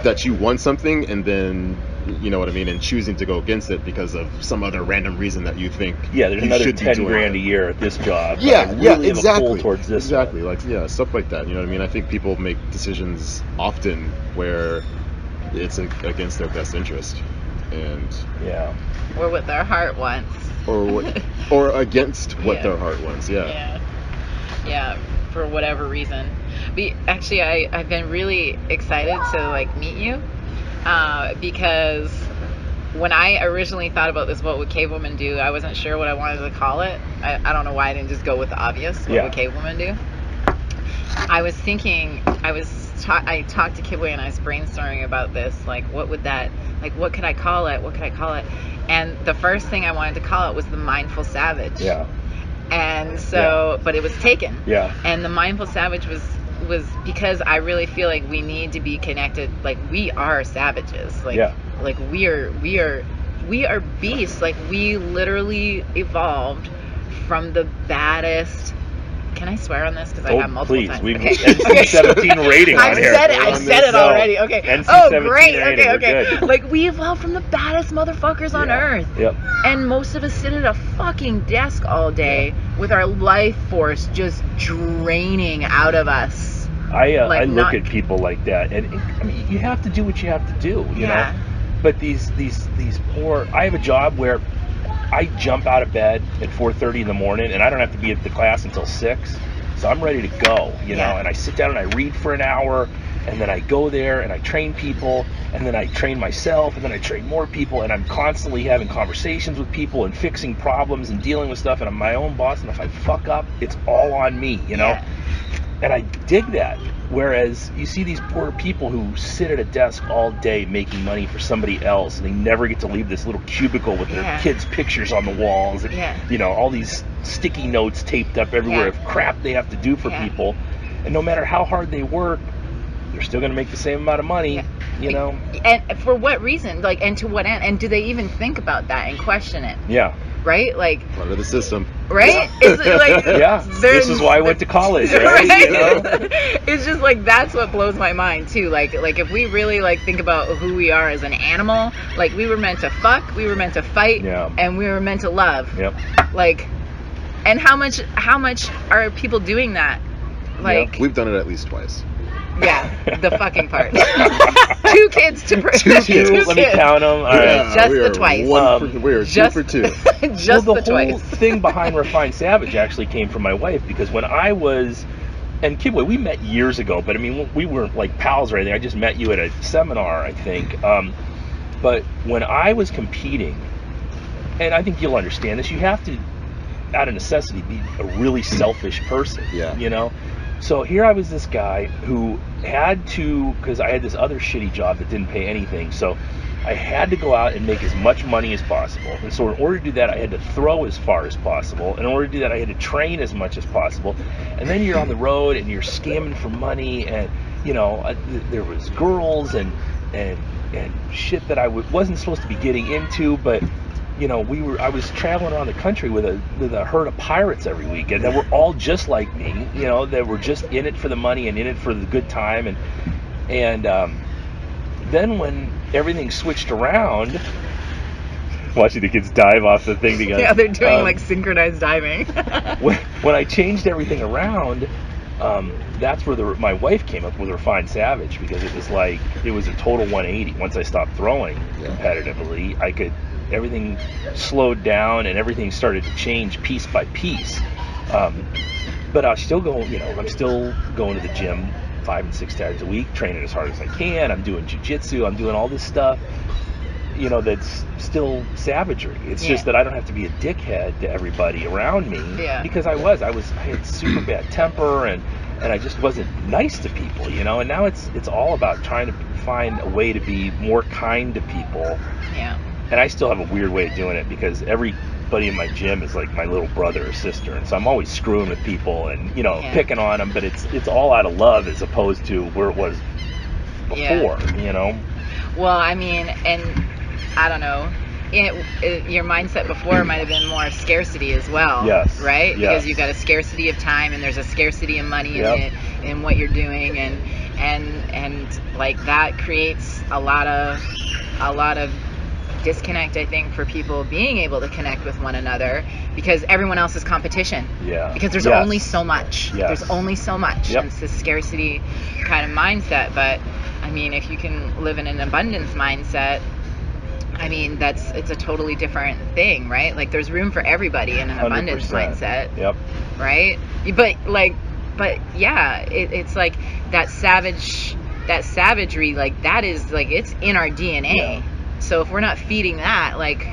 that you want something and then, you know what I mean, and choosing to go against it because of some other random reason that you think There's you another should be 10 doing grand it. a year at this job. Yeah, but I really have exactly. a pull towards this exactly. one. Like, stuff like that. You know what I mean? I think people make decisions often where it's against their best interest, and Or what their heart wants. or against what their heart wants. Yeah, for whatever reason. But actually, I've been really excited to like meet you because when I originally thought about this, what would cave women do? I wasn't sure what I wanted to call it. I don't know why I didn't just go with the obvious. What would cave women do? I was thinking, I talked to Kibwe and I was brainstorming about this, like what could I call it? And the first thing I wanted to call it was the mindful savage. Yeah. And so, but it was taken. Yeah. And the mindful savage was because I really feel like we need to be connected. Like we are savages. Like we are beasts. Like we literally evolved from the baddest. Can I swear on this? Because I have multiple please. times. We've Okay. NC-17 rating on here. I said it already. Okay. NC-17 Oh, great. rating. We're Okay. good. Like we evolved from the baddest motherfuckers on earth. Yep. And most of us sit at a fucking desk all day with our life force just draining out of us. I look at people like that, and I mean, you have to do what you have to do, you know. But these poor. I have a job where I jump out of bed at 4:30 in the morning, and I don't have to be at the class until 6. So I'm ready to go, you know. And I sit down and I read for an hour, and then I go there and I train people, and then I train myself, and then I train more people, and I'm constantly having conversations with people and fixing problems and dealing with stuff, and I'm my own boss. And if I fuck up, it's all on me, you know. And I dig that. Whereas you see these poor people who sit at a desk all day making money for somebody else, and they never get to leave this little cubicle with their kids' pictures on the walls, and you know, all these sticky notes taped up everywhere of crap they have to do for people. And no matter how hard they work, they're still going to make the same amount of money, you know. And for what reason? Like, and to what end? And do they even think about that and question it? Yeah. Right? Like, part of the system. Right? It's like, this is why I went to college, right? You know? It's just like, that's what blows my mind too. Like if we really like think about who we are as an animal, like we were meant to fuck, we were meant to fight, and we were meant to love. Like, and how much are people doing that? Like, we've done it at least twice. Yeah, the fucking part. 2 kids to two let me count them. All right. Just the twice. We are just 2 for 2. Just the the twice. whole thing behind Refined Savage actually came from my wife, because when I was, and Kibwe, we met years ago, but I mean, we weren't like pals or anything. I just met you at a seminar, I think. But when I was competing, and I think you'll understand this, you have to, out of necessity, be a really selfish person. You know? So here I was, this guy who had to, because I had this other shitty job that didn't pay anything, so I had to go out and make as much money as possible. And so in order to do that, I had to throw as far as possible. In order to do that, I had to train as much as possible. And then you're on the road and you're scamming for money, and you know, there was girls and shit that I wasn't supposed to be getting into, but you know, I was traveling around the country with a herd of pirates every week, and they were all just like me, you know, they were just in it for the money and in it for the good time, and then when everything switched around, watching the kids dive off the thing together. Yeah, they're doing like synchronized diving. when I changed everything around, that's where my wife came up with Refined Savage, because it was a total 180. Once I stopped throwing competitively, everything slowed down and everything started to change piece by piece. But I'm still going to the gym 5 and 6 times a week, training as hard as I can. I'm doing jiu-jitsu. I'm doing all this stuff, that's still savagery. It's just that I don't have to be a dickhead to everybody around me, because I had super bad temper, and I just wasn't nice to people, and now it's all about trying to find a way to be more kind to people. Yeah. And I still have a weird way of doing it, because everybody in my gym is like my little brother or sister, and so I'm always screwing with people and picking on them, but it's all out of love as opposed to where it was before. Well, I mean, and I don't know, your mindset before might have been more scarcity as well. Yes. Right? Yes. Because you've got a scarcity of time, and there's a scarcity of money in what you're doing, and like that creates a lot of disconnect, I think, for people being able to connect with one another, because everyone else is competition. Yeah. Because there's only so much. Yes. There's only so much. Yep. And it's this scarcity kind of mindset. But I mean, if you can live in an abundance mindset, I mean, it's a totally different thing, right? Like, there's room for everybody in an 100%. abundance mindset. Yep. Right? But yeah, it's like that savagery, like that is like, it's in our DNA. Yeah. So if we're not feeding that, like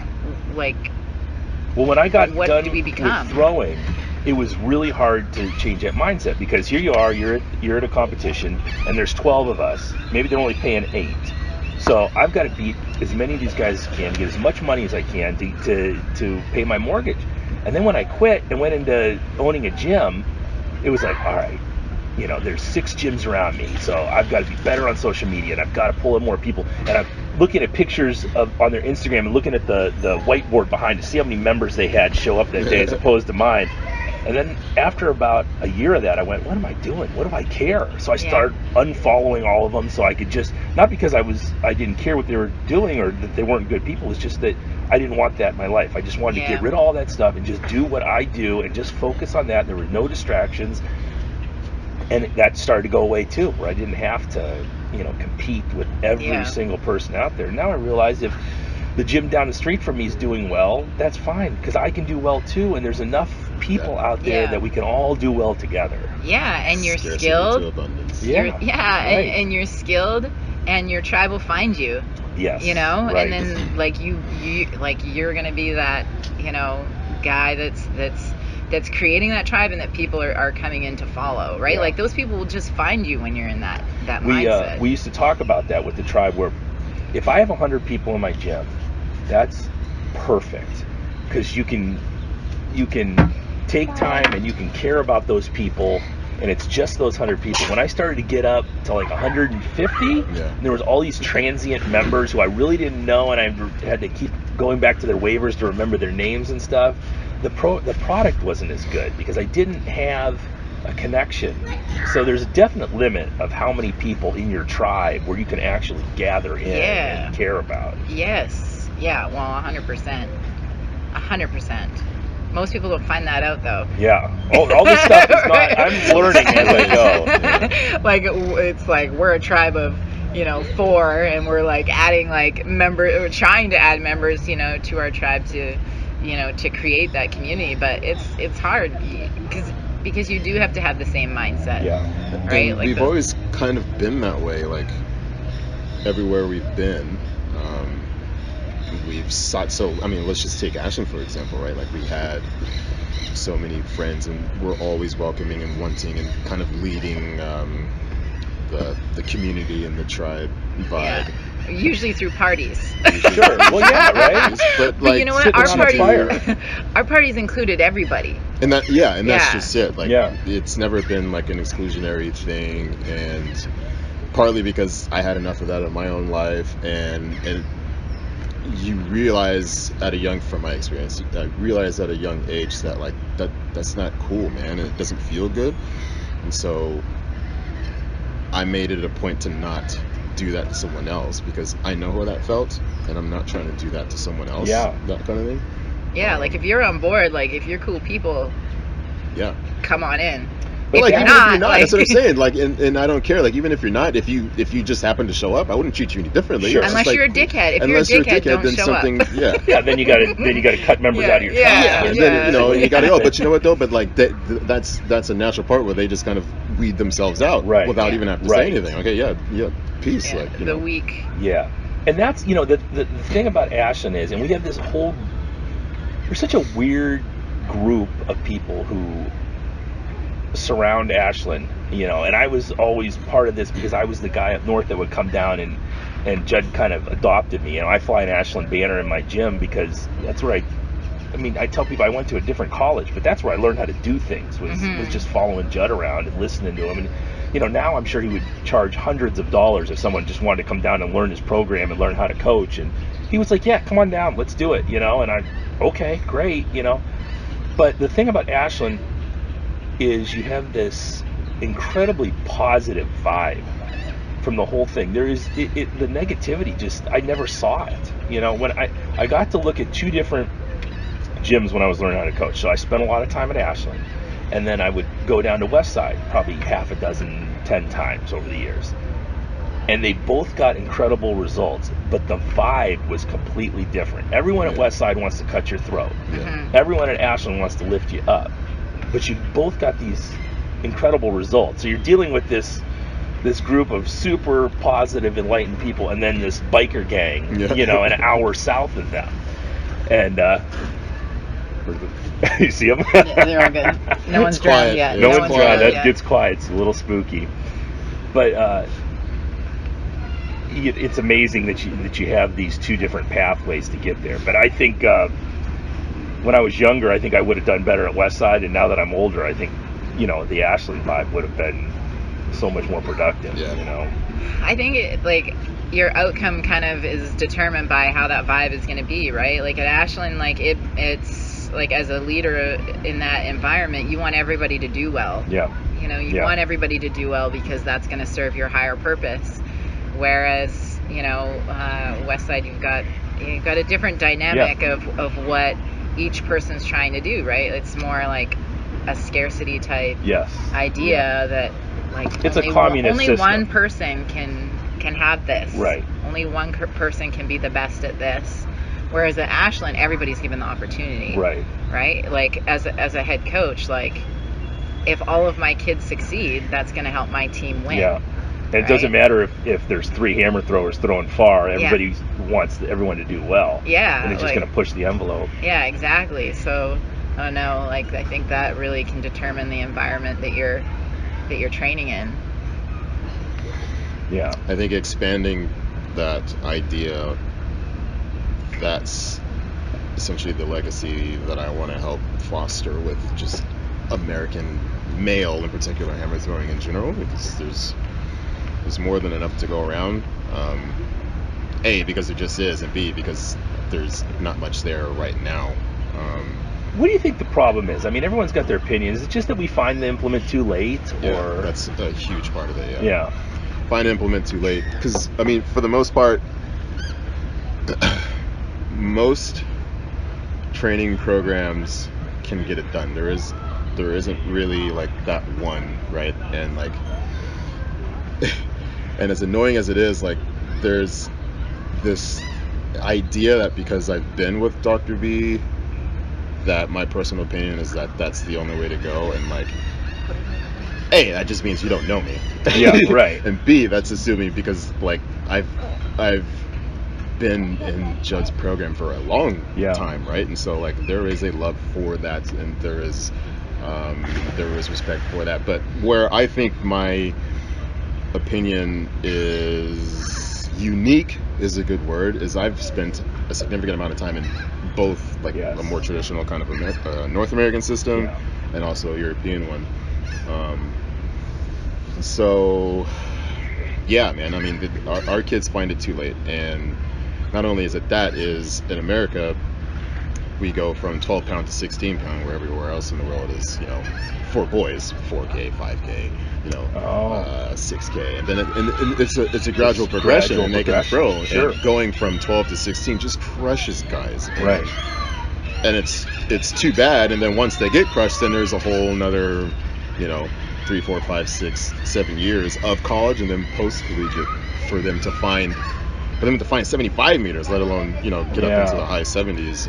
well, when I got what done do we become? with throwing, it was really hard to change that mindset, because here you are, you're at a competition, and there's 12 of us. Maybe they're only paying 8. So I've got to beat as many of these guys as I can, get as much money as I can to pay my mortgage. And then when I quit and went into owning a gym, it was like, all right, there's 6 gyms around me, so I've got to be better on social media, and I've got to pull in more people. And I'm looking at pictures on their Instagram and looking at the whiteboard behind to see how many members they had show up that day as opposed to mine. And then after about a year of that, I went, what am I doing? What do I care? So I started unfollowing all of them, so I could just, not because I didn't care what they were doing or that they weren't good people, it's just that I didn't want that in my life. I just wanted to get rid of all that stuff and just do what I do and just focus on that. There were no distractions. And that started to go away too, where I didn't have to, compete with every single person out there. Now I realize if the gym down the street from me is doing well, that's fine, because I can do well too, and there's enough people out there that we can all do well together. Yeah, and you're Scarcity skilled. to abundance. Right. and you're skilled, and your tribe will find you. Yes. Right. And then you're gonna be that guy that's creating that tribe, and that people are coming in to follow, right? Like, those people will just find you when you're in that mindset. We used to talk about that with the tribe, where if I have 100 people in my gym, that's perfect, because you can take time and you can care about those people, and it's just those 100 people. When I started to get up to like 150, and there was all these transient members who I really didn't know, and I had to keep going back to their waivers to remember their names and stuff. The product wasn't as good, because I didn't have a connection. So there's a definite limit of how many people in your tribe where you can actually gather in and care about. Yes. Yeah. Well, 100%. 100%. Most people don't find that out, though. Yeah. All this stuff is not. I'm learning as I go. Yeah. Like, it's like we're a tribe of 4, and we're like adding we're trying to add members to our tribe to to create that community, but it's hard because you do have to have the same mindset. Yeah. Right. And we've always kind of been that way. Like, everywhere we've been, we've sought. So I mean, let's just take Ashland for example, right? Like, we had so many friends, and we're always welcoming and wanting and kind of leading the community and the tribe vibe. Yeah. Usually through parties. Sure. Well, yeah, right. But you know what? Our parties included everybody. And that's just it. Like, yeah. It's never been like an exclusionary thing, and partly because I had enough of that in my own life, and you realize from my experience, I realized at a young age that that's not cool, man, and it doesn't feel good, and so I made it a point to not do that to someone else, because I know how that felt, and I'm not trying to do that to someone else. Yeah. That kind of thing. Yeah, like if you're on board, like if you're cool people, yeah, come on in. But like, you're even if you're not, not, like- that's what I'm saying. Like, and I don't care. Like, even if you're not, if you just happen to show up, I wouldn't treat you any differently. Sure. It's just Unless like, you're a dickhead. If unless you're a dickhead, don't then show something, up. yeah. Yeah, then you gotta cut members out of your tribe. Yeah, And yeah. then, you know, and you gotta go. But you know what though? But like that's a natural part where they just kind of weed themselves out Right. without Yeah. even having to Right. say anything. Okay, yeah, peace. Yeah, Like, you the know. weak. Yeah, and that's, you know, the thing about Ashland is, and we have this whole, there's such a weird group of people who surround Ashland, you know, and I was always part of this because I was the guy up north that would come down and Judd kind of adopted me. You know, I fly an Ashland banner in my gym because that's where I mean, I tell people I went to a different college, but that's where I learned how to do things, was just following Judd around and listening to him. And, you know, now I'm sure he would charge hundreds of dollars if someone just wanted to come down and learn his program and learn how to coach. And he was like, yeah, come on down, let's do it, you know. And I, okay, great, you know. But the thing about Ashland is you have this incredibly positive vibe from the whole thing. There is the negativity, just, I never saw it. You know, when I got to look at two different gyms when I was learning how to coach. So I spent a lot of time at Ashland, and then I would go down to Westside probably 10 times over the years. And they both got incredible results, but the vibe was completely different. Everyone at Westside wants to cut your throat. Everyone at Ashland wants to lift you up. But you both got these incredible results. So you're dealing with this group of super positive, enlightened people, and then this biker gang, you know, an hour south of them. And you see them? Yeah, they're all good. No one's drowned quiet. yet. Yeah. No one's drowned. That yet. gets quiet. It's a little spooky, but it's amazing that you have these two different pathways to get there. But I think when I was younger, I think I would have done better at Westside, and now that I'm older, I think, you know, the Ashland vibe would have been so much more productive. Yeah. You know. I think like your outcome kind of is determined by how that vibe is going to be, right? Like at Ashland, like it's like, as a leader in that environment, you want everybody to do well. Yeah. You know, you want everybody to do well because that's going to serve your higher purpose. Whereas, you know, Westside, you've got a different dynamic of what each person's trying to do, right? It's more like a scarcity type idea that, like, it's only a communist only system. one person can have this. Right. Only one person can be the best at this. Whereas at Ashland, everybody's given the opportunity. Right. Right? Like, as a head coach, like, if all of my kids succeed, that's going to help my team win. Yeah. And it doesn't matter if there's 3 hammer throwers throwing far. Everybody wants everyone to do well. Yeah. And it's just like, going to push the envelope. Yeah, exactly. So, I don't know, like, I think that really can determine the environment that you're training in. Yeah. I think expanding that idea, that's essentially the legacy that I want to help foster with just American male, in particular, hammer throwing in general, because there's more than enough to go around. A, because there just is, and B, because there's not much there right now. What do you think the problem is? I mean, everyone's got their opinions. Is it just that we find the implement too late? Yeah, that's a huge part of it. Yeah. Find implement too late, because I mean, for the most part, most training programs can get it done. There isn't really like that one, right? And like, and as annoying as it is, like, there's this idea that because I've been with Dr. V, that my personal opinion is that that's the only way to go, and like, A, that just means you don't know me. Yeah, right. And B, that's assuming, because like I've been in Judd's program for a long time, right? And so like there is a love for that, and there is respect for that. But where I think my opinion is unique is a good word, is I've spent a significant amount of time in both, like a more traditional kind of North American system and also a European one. So yeah, man, I mean, our kids find it too late. And not only is it that, is in America we go from 12 pound to 16 pound, where everywhere else in the world is, you know, for boys 4K, 5K, you know, 6K, and then it's a gradual progression, and they can throw. Sure. And going from 12 to 16 just crushes guys, right? And it's too bad. And then once they get crushed, then there's a whole nother, you know, 3, 4, 5, 6, 7 years of college and then post collegiate for them to find 75 meters, let alone get up into the high 70s.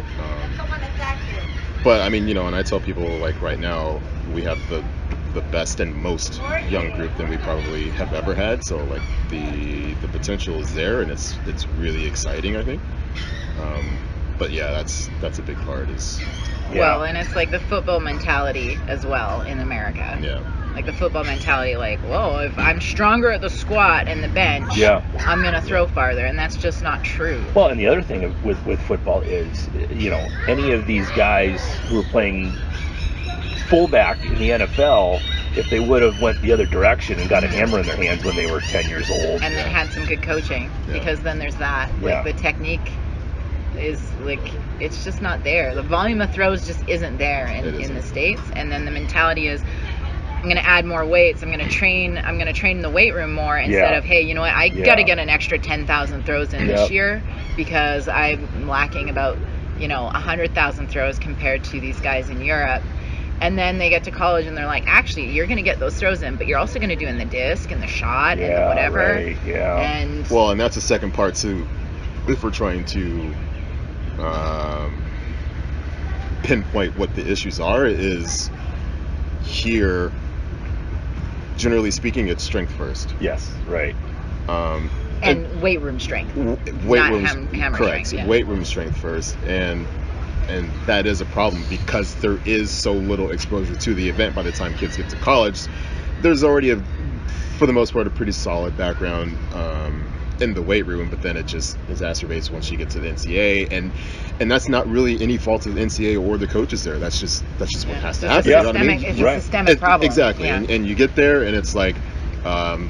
But I mean, and I tell people, like, right now we have the best and most young group than we probably have ever had. So like the potential is there, and it's really exciting, I think. But yeah, that's a big part. Well, and it's like the football mentality as well in America. Yeah. Like the football mentality, like, whoa, if I'm stronger at the squat and the bench, I'm going to throw farther. And that's just not true. Well, and the other thing with football is, any of these guys who are playing fullback in the NFL, if they would have went the other direction and got a hammer in their hands when they were 10 years old. And then had some good coaching, because then there's that. Like the technique is like, it's just not there. The volume of throws just isn't there in the States. And then the mentality is, I'm going to add more weights. I'm going to train in the weight room more instead of, hey, you know what? I got to get an extra 10,000 throws in this year because I'm lacking about, 100,000 throws compared to these guys in Europe. And then they get to college and they're like, actually, you're going to get those throws in, but you're also going to do in the disc and the shot and the whatever. Right, And that's the second part too. If we're trying to pinpoint what the issues are, is here, generally speaking, it's strength first. Yes, right. And weight room strength. Hammer correct. strength. Yeah. Weight room strength first, and that is a problem because there is so little exposure to the event by the time kids get to college. There's already for the most part, a pretty solid background in the weight room, but then it just exacerbates once you get to the NCAA, and that's not really any fault of the NCAA or the coaches there. That's just what has to happen. It's a systemic problem. Exactly. And you get there, and it's like,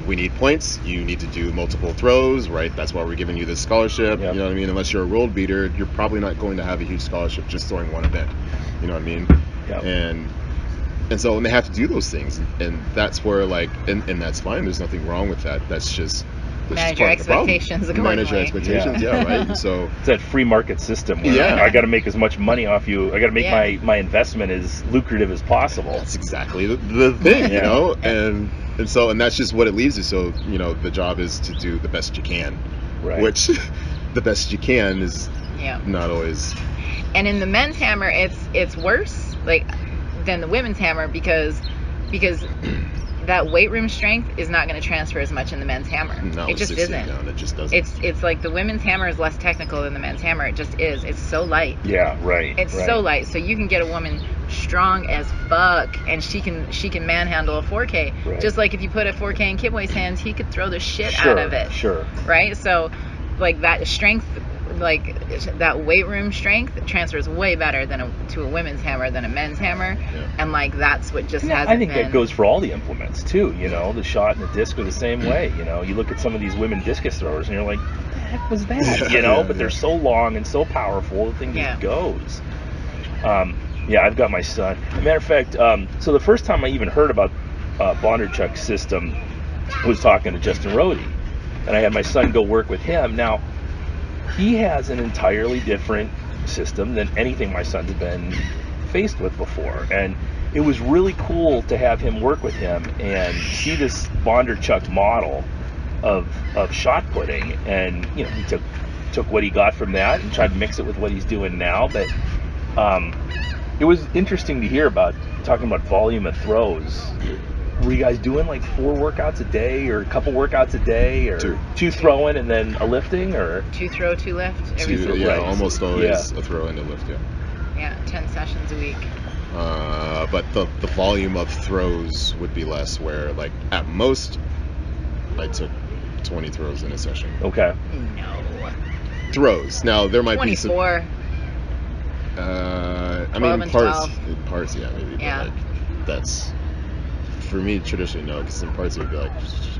we need points. You need to do multiple throws, right? That's why we're giving you this scholarship. You know what I mean? Unless you're a world beater, you're probably not going to have a huge scholarship just throwing one event. You know what I mean? And so they have to do those things, and that's where, like, and that's fine. There's nothing wrong with that. That's just manage your expectations accordingly. Manage your expectations, right? So it's that free market system where I got to make as much money off you. I got to make my investment as lucrative as possible. That's exactly the thing, and so that's just what it leaves you. So the job is to do the best you can, right? Which the best you can is not always. And in the men's hammer, it's worse, like, than the women's hammer because that weight room strength is not going to transfer as much in the men's hammer. No, it just isn't. No, it just doesn't. It's like the women's hammer is less technical than the men's hammer. It just is. It's so light. Yeah, right. It's so light. So you can get a woman strong as fuck, and she can manhandle a 4K. Right. Just like if you put a 4K in Kibwe's hands, he could throw the shit out of it. Sure. Right. So, like, that strength, like that weight room strength, transfers way better to a women's hammer than a men's hammer, and like that's what just hasn't. I think that goes for all the implements too. The shot and the disc are the same way. You look at some of these women discus throwers, and you're like, what the heck was that? But they're so long and so powerful, the thing just goes. I've got my son. As a matter of fact, so the first time I even heard about Bondarchuk's system was talking to Justin Rohde, and I had my son go work with him. Now, he has an entirely different system than anything my son's been faced with before, and it was really cool to have him work with him and see this Bondarchuk model of shot putting. And he took what he got from that and tried to mix it with what he's doing now. But it was interesting to hear talking about volume of throws. Were you guys doing like 4 workouts a day, or a couple workouts a day, or two throwing and then a lifting, or 2 throw, 2 lift every single day? Almost always a throw and a lift. 10 sessions a week. But the volume of throws would be less. Where, like, at most, I took 20 throws in a session. Okay. No. Throws. Now there might 24. be some. I mean, in parts, maybe. Yeah. But, like, that's. For me, traditionally, no, because in parts it would be like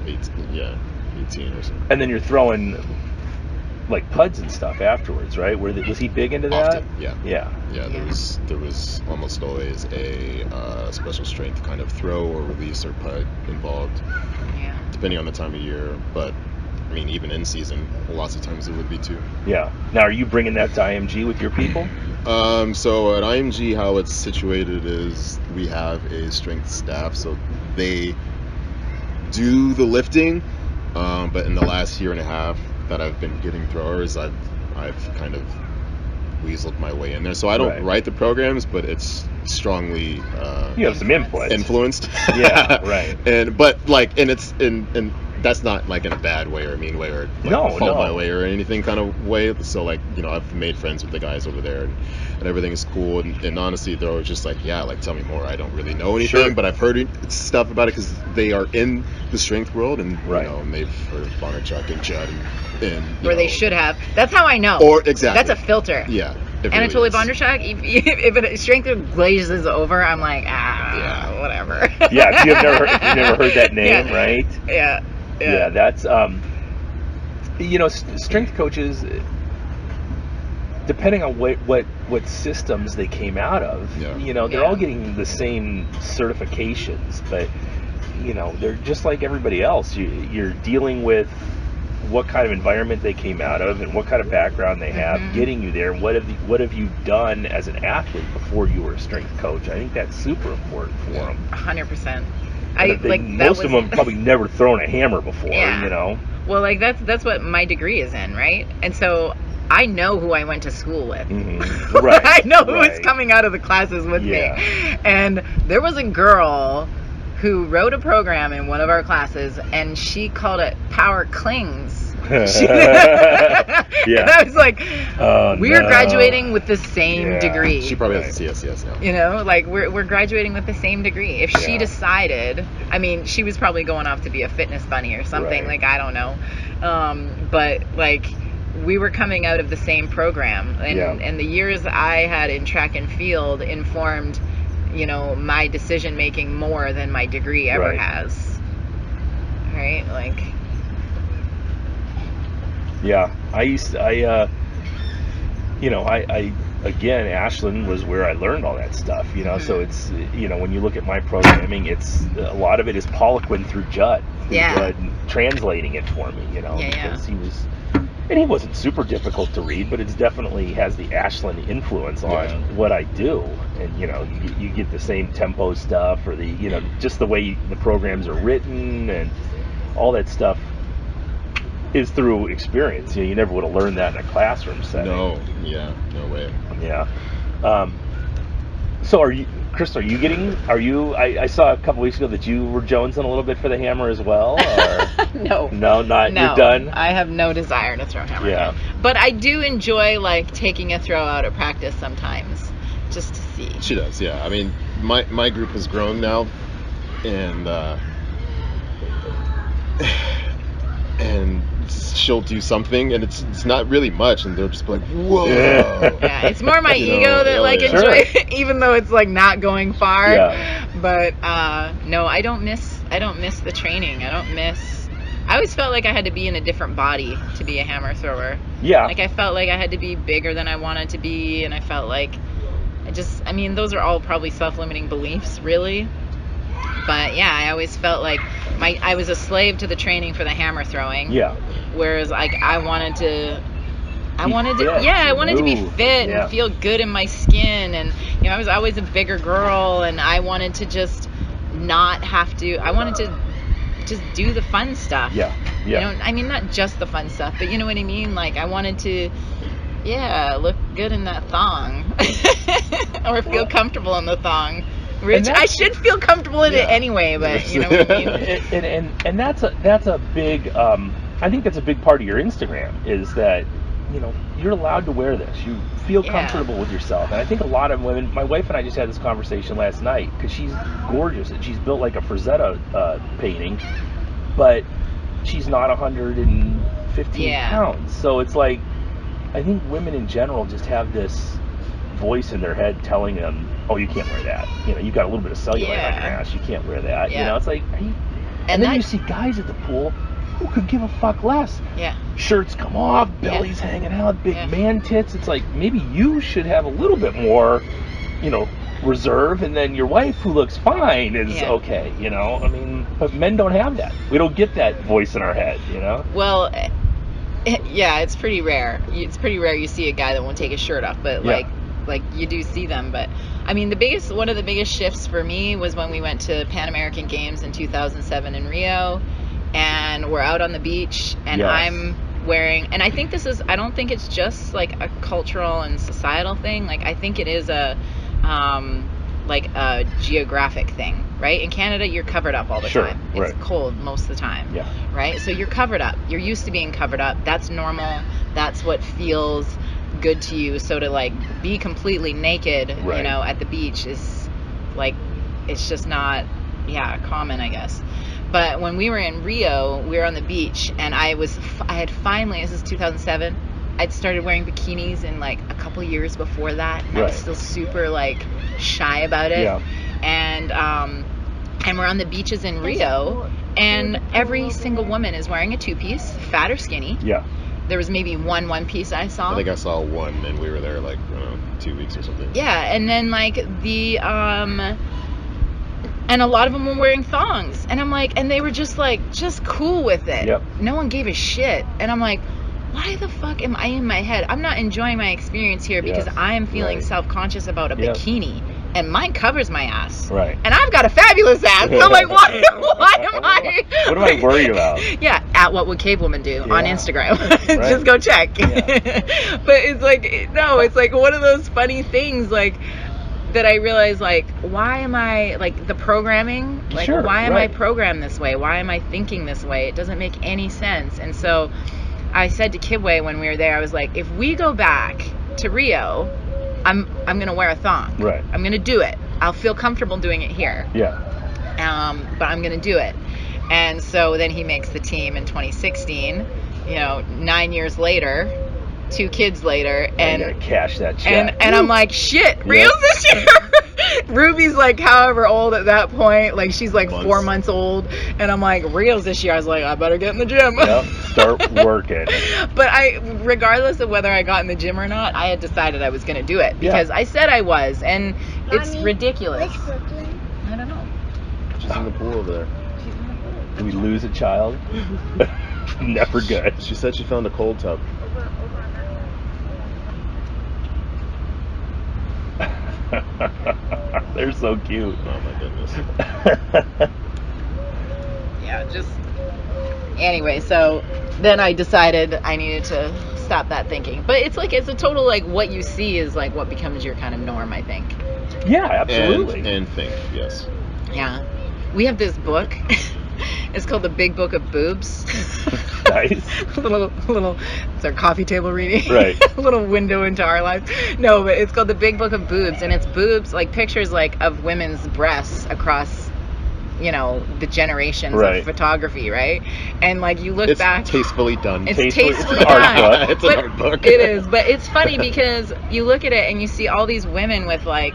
18 or something. And then you're throwing like PUDs and stuff afterwards, right? Was he big into that? Often, yeah. There was almost always a special strength kind of throw or release or PUD involved, depending on the time of year. But I mean, even in season, lots of times there would be too. Yeah. Now, are you bringing that to IMG with your people? So at IMG, how it's situated is we have a strength staff, so they do the lifting, but in the last year and a half that I've been getting throwers, I've kind of weaseled my way in there. So I don't write the programs, but it's strongly you have some influenced. Yeah, right. And it's that's not like in a bad way or a mean way or like my way or anything kind of way. So like, you know, I've made friends with the guys over there and everything is cool. And honestly, they're always just like, yeah, like tell me more. I don't really know anything, but I've heard stuff about it because they are in the strength world and you know, and they've heard of Bondarchuk and Judd and or they should have. That's how I know. Or exactly. That's a filter. Yeah. Anatoly Bondarchuk, if it strength glazes over, I'm like, whatever. Yeah, you've never heard that name, right? Yeah, that's you know, strength coaches, depending on what systems they came out of, you know, they're all getting the same certifications, but you know, they're just like everybody else. You're dealing with what kind of environment they came out of and what kind of background they have getting you there, and what have you done as an athlete before you were a strength coach. I think that's super important for them. 100%. Most of them probably never thrown a hammer before, you know. Well, like that's what my degree is in, right? And so I know who I went to school with. Right. I know who is coming out of the classes with me. And there was a girl who wrote a program in one of our classes, and she called it Power Clings. And I was like, we're graduating with the same degree. She probably has a CSCS now. You know, like we're graduating with the same degree. If she decided, I mean, she was probably going off to be a fitness bunny or something, like, I don't know. But like, we were coming out of the same program, and the years I had in track and field informed, you know, my decision making more than my degree ever has. Right? Like, I again, Ashland was where I learned all that stuff, you know. So it's, you know, when you look at my programming, it's a lot of it is Poliquin through Judd, translating it for me, you know, because he wasn't super difficult to read, but it's definitely has the Ashland influence on what I do. And, you know, you get the same tempo stuff, or the, you know, just the way the programs are written and all that stuff is through experience. You know, you never would have learned that in a classroom setting. No way. Yeah. So Chris, I saw a couple weeks ago that you were jonesing a little bit for the hammer as well, or? No, you're done? I have no desire to throw hammer again. But I do enjoy, like, taking a throw out of practice sometimes, just to see. She does, yeah. I mean, my group has grown now, and she'll do something, and it's not really much, and they'll just be like, whoa. Yeah, it's more my ego that enjoy it, even though it's like not going far. But no, I don't miss the training. I always felt like I had to be in a different body to be a hammer thrower. Like, I felt like I had to be bigger than I wanted to be, and I felt like those are all probably self-limiting beliefs, really. But yeah, I always felt like I was a slave to the training for the hammer throwing. Whereas, like, I wanted to be fit and feel good in my skin, and, you know, I was always a bigger girl, and I wanted to just not have to. I wanted to just do the fun stuff. You know, I mean, not just the fun stuff, but you know what I mean. Like, I wanted to, look good in that thong, or feel comfortable in the thong. Which I should feel comfortable in it anyway, but you know what I mean. And that's a big. I think that's a big part of your Instagram, is that, you know, you're allowed to wear this. You feel comfortable with yourself. And I think a lot of women. My wife and I just had this conversation last night, because she's gorgeous and she's built like a Frazetta painting, but she's not 115 pounds. So it's like, I think women in general just have this voice in their head telling them, oh, you can't wear that. You know, you've got a little bit of cellulite on your ass. You can't wear that. You know, it's like, and then you see guys at the pool who could give a fuck less. Shirts come off, bellies hanging out, big man tits. It's like, maybe you should have a little bit more, you know, reserve, and then your wife, who looks fine, is okay, you know? I mean, but men don't have that. We don't get that voice in our head, you know? Well, yeah, it's pretty rare. It's pretty rare you see a guy that won't take his shirt off, but like, like you do see them. But I mean, one of the biggest shifts for me was when we went to Pan American Games in 2007 in Rio, and we're out on the beach, and Yes. I'm wearing, and I think I don't think it's just like a cultural and societal thing. Like, I think it is a geographic thing, right? In Canada, you're covered up all the Sure, time. It's right. cold most of the time, Yeah. right? So you're covered up. You're used to being covered up. That's normal. That's what feels good to you. So to like be completely naked, Right. you know, at the beach is like, it's just not, common, I guess. But when we were in Rio, we were on the beach, and I had finally, this is 2007, I'd started wearing bikinis in like a couple years before that, and I was Right. still super like shy about it. Yeah. And we're on the beaches in Rio, and every single woman is wearing a two-piece, fat or skinny. Yeah. There was maybe one piece I saw. I think I saw one, and we were there like 2 weeks or something. Yeah, and then like and a lot of them were wearing thongs, and I'm like, and they were just cool with it. Yep. No one gave a shit, and I'm like, why the fuck am I in my head? I'm not enjoying my experience here because Yes. I am feeling Right. self-conscious about a Yep. bikini, and mine covers my ass. Right. And I've got a fabulous ass, so like, why am I? What am I worried about? Yeah, at What Would Cave Woman Do on Yeah. Instagram. Right. Just go check. Yeah. But it's like, no, it's like one of those funny things, like, that I realize, like, why am I, like, the programming, like, Sure, why am right. I programmed this way? Why am I thinking this way? It doesn't make any sense. And so I said to Kibwe when we were there, I was like, if we go back to Rio, I'm going to wear a thong. Right. I'm going to do it. I'll feel comfortable doing it here. Yeah. But I'm going to do it. And so then he makes the team in 2016, 9 years later, 2 kids later, And and cash that check. and I'm like, shit, Rio's this year. Ruby's like however old at that point, like she's like 4 months old, and I'm like, Rio's this year. I was like, I better get in the gym. Yep. Start working. But regardless of whether I got in the gym or not, I had decided I was going to do it because I said I was, and it's Mommy, ridiculous. Where's Brooklyn? I don't know. She's in the pool over there. Do we lose a child? Never good. She said she found a cold tub. They're so cute. Oh my goodness. Yeah, just anyway, so then I decided I needed to stop that thinking. But it's like, it's a total, like, what you see is like what becomes your kind of norm, I think. Yeah, absolutely. And think, yes. Yeah. We have this book. It's called The Big Book of Boobs. Nice. little it's our coffee table reading. Right. A little window into our lives. No, but it's called The Big Book of Boobs, and it's boobs, like pictures like of women's breasts across, the generations Right. of photography, right? And like you look It's back, tastefully done. it's Tastefully- tastefully it's an art done. book. It's an But art book. It is, but it's funny because you look at it and you see all these women with like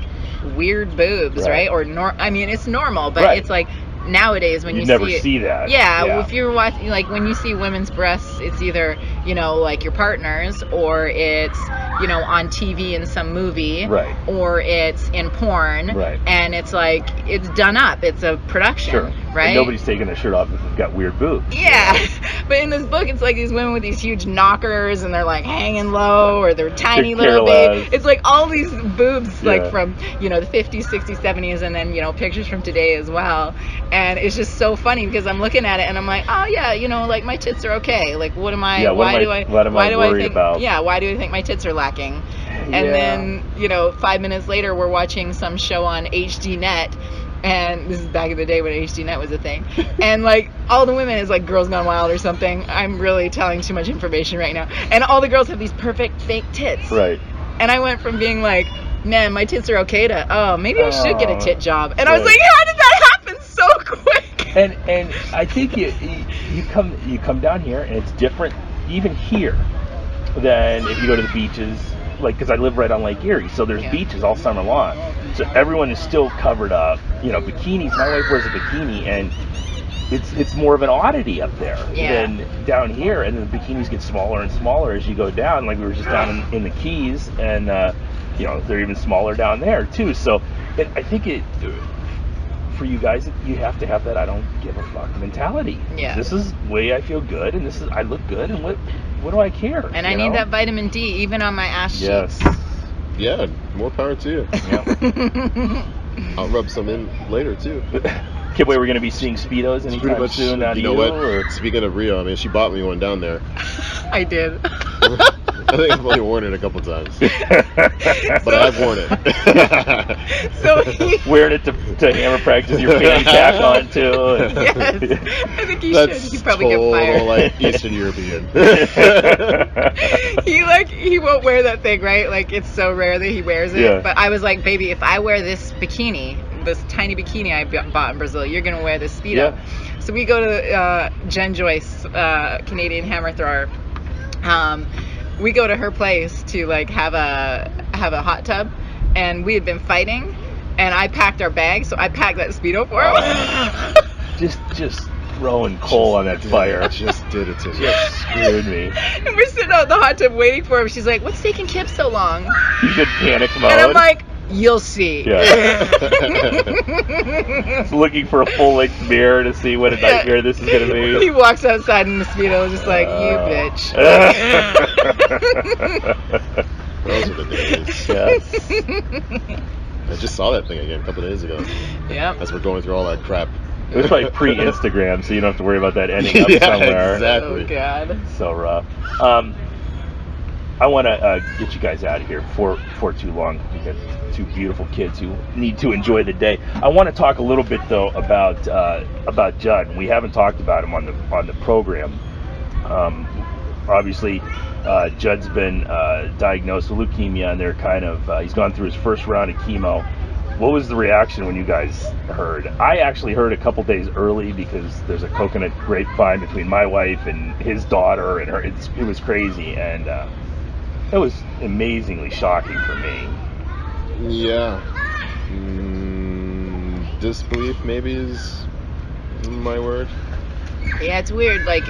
weird boobs, Right. right? Or it's normal, but Right. it's like nowadays when You you never see it, see that. yeah, if you're watching, like when you see women's breasts, it's either like your partner's, or it's on TV in some movie, Right. or it's in porn, Right. and it's like it's done up. It's a production, Sure. right? And nobody's taking their shirt off if they've got weird boobs. Yeah, but in this book, it's like these women with these huge knockers, and they're like hanging low, or they're tiny They're little careless. baby. It's like all these boobs, Yeah. like from the 50s, 60s, 70s, and then pictures from today as well. And it's just so funny because I'm looking at it and I'm like, oh yeah, like my tits are okay. Like what am I? Yeah, what am I worried think? about? Yeah, why do I think my tits are lacking? And Yeah. then 5 minutes later, we're watching some show on HDNet. And this is back in the day when HDNet was a thing. And like all the women is like Girls Gone Wild or something. I'm really telling too much information right now. And all the girls have these perfect fake tits. Right. And I went from being like, man, my tits are okay, to, oh, maybe I should get a tit job. And I was Right. like, how did that happen so quick? And I think you come down here and it's different even here than if you go to the beaches, like, because I live right on Lake Erie, so there's Yeah. beaches all summer long, so everyone is still covered up, bikinis. My wife wears a bikini, and it's more of an oddity up there Yeah. than down here, and the bikinis get smaller and smaller as you go down. Like we were just down in the Keys, and they're even smaller down there too. So I think for you guys, you have to have that I don't give a fuck mentality. Yeah. This is the way I feel good, and this is I look good, and what do I care? And I need that vitamin D even on my ass Yes. cheeks. Yeah, more power to you. Yeah. I'll rub some in later too. Kibwe, we're going to be seeing Speedos Pretty anytime much, soon. Out you of know what? Or? Speaking of Rio, I mean, she bought me one down there. I did. I think I've only worn it a couple times, but I've worn it. So wearing it to hammer practice, your fanny pack on too. Yes, I think you That's should. You probably total, get fired. like Eastern European. He won't wear that thing, right? Like it's so rare that he wears it. Yeah. But I was like, baby, if I wear this bikini, this tiny bikini I bought in Brazil, you're gonna wear this Speedo. Yeah. So we go to Jen Joyce, Canadian hammer thrower. We go to her place to like have a hot tub, and we had been fighting, and I packed our bag, so I packed that Speedo for him. Just throwing coal on that fire. Just did it to me. Just screwed me. And we're sitting out in the hot tub waiting for him. She's like, "What's taking Kip so long?" You should panic mode. And I'm like, "You'll see." Yeah. Looking for a full-length mirror to see what a nightmare this is going to be. He walks outside in the Speedo, just like, "You bitch." Those are the days. Yeah. I just saw that thing again a couple days ago. Yep. As we're going through all that crap. It was probably pre-Instagram, so you don't have to worry about that ending up Yeah, somewhere. exactly. Oh God. So rough. I want to get you guys out of here for too long. We got two beautiful kids who need to enjoy the day. I want to talk a little bit though about Judd. We haven't talked about him on the program. Obviously, Judd's been diagnosed with leukemia, and they're kind of he's gone through his first round of chemo. What was the reaction when you guys heard? I actually heard a couple days early because there's a coconut grapevine between my wife and his daughter, and her. It was crazy, and it was amazingly shocking for me. Yeah. Disbelief maybe is my word. Yeah, it's weird. Like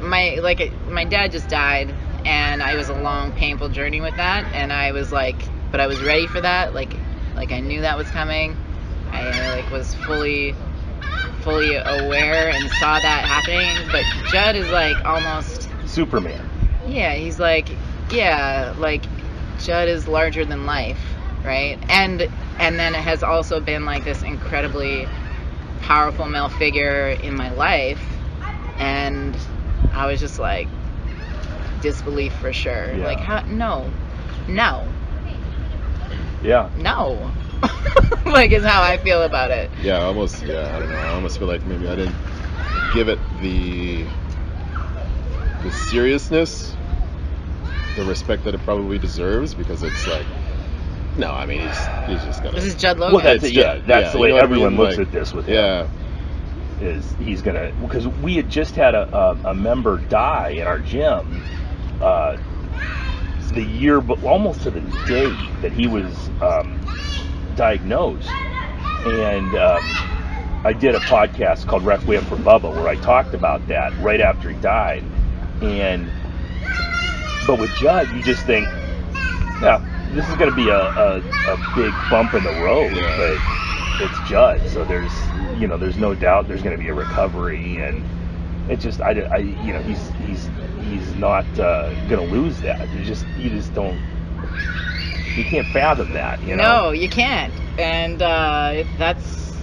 my dad just died, and it was a long, painful journey with that. And I was like, but I was ready for that. Like I knew that was coming. I was fully aware and saw that happening. But Judd is like almost Superman. Yeah, he's like Judd is larger than life, right? And then it has also been like this incredibly powerful male figure in my life, and I was just like disbelief for sure. Yeah. Like how no. Yeah. No. Like is how I feel about it. Yeah, almost. Yeah, I don't know. I almost feel like maybe I didn't give it the seriousness, the respect that it probably deserves, because it's like, no, I mean he's just gonna. This is Judd Logan. Well, that's it. Yeah, that's the way you know what I everyone mean? looks Like, at this with him. Yeah. Is he's gonna, because we had just had a member die in our gym the year, but almost to the day that he was diagnosed, and I did a podcast called Requiem for Bubba where I talked about that right after he died, but with Judd you just think, yeah, this is going to be a big bump in the road, but it's Judd, so there's no doubt there's going to be a recovery, and it just he's not going to lose that. You just don't. You can't fathom that, you know. No, you can't, and that's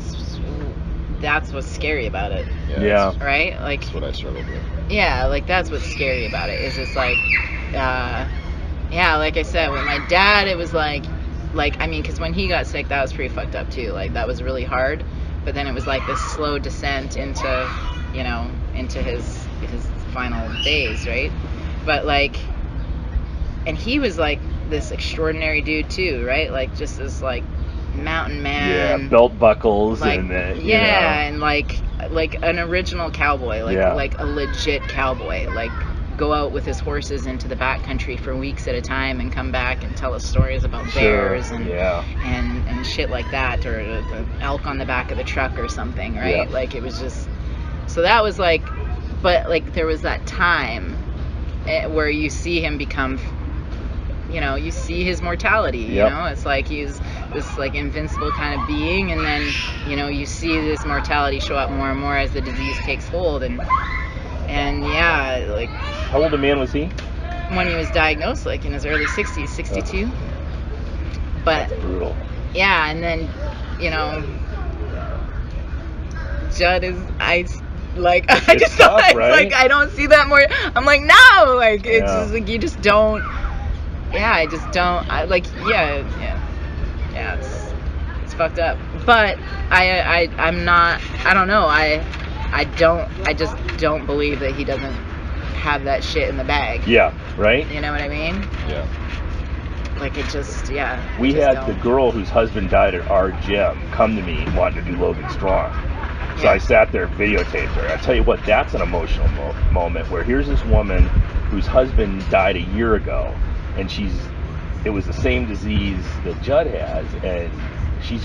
what's scary about it. Yeah. Right? Like. That's what I struggled with. Yeah, like that's what's scary about it. Is it's like, yeah, like I said, with my dad, it was like I mean, because when he got sick, that was pretty fucked up too. Like that was really hard. But then it was like this slow descent into his final days, right? But like, and he was like this extraordinary dude too, right? Like just this like mountain man. Yeah, belt buckles like, and and like an original cowboy, like a legit cowboy, like go out with his horses into the backcountry for weeks at a time and come back and tell us stories about bears and shit like that, or the elk on the back of the truck or something, right? Like it was just, so that was like, but like there was that time where you see him become, you see his mortality, you know, it's like he's this like invincible kind of being, and then you see this mortality show up more and more as the disease takes hold, and yeah, like how old a man was he when he was diagnosed? Like in his early 60s, 62. But That's brutal. yeah, and then, you know, Judd is, I just It's tough, it's right? like, I don't see that more. I'm like, no, like, it's Yeah. just like, you just don't, I just don't, it's fucked up. But I'm not, I don't know, I just don't believe that he doesn't have that shit in the bag. Yeah, right? You know what I mean? Yeah. Like, it just, yeah. We I just had don't. the girl whose husband died at our gym come to me wanting to do Logan Strong. So Yeah. I sat there and videotaped her. I tell you what, that's an emotional moment where here's this woman whose husband died a year ago, and it was the same disease that Judd has, and she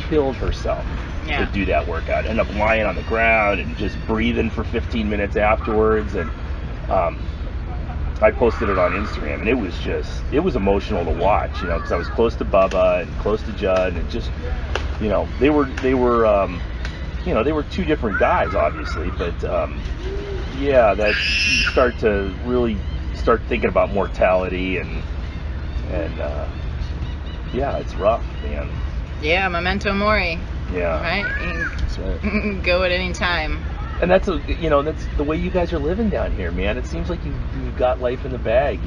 killed herself Yeah. to do that workout. Ended up lying on the ground and just breathing for 15 minutes afterwards, and I posted it on Instagram, and it was emotional to watch, you know, because I was close to Bubba and close to Judd, and just, you know, they were two different guys, obviously, but yeah, that you start to really start thinking about mortality, and yeah, it's rough, man. Yeah, memento mori. Yeah. Right? That's right. You can go at any time. And that's the way you guys are living down here, man. It seems like you've got life in the bag.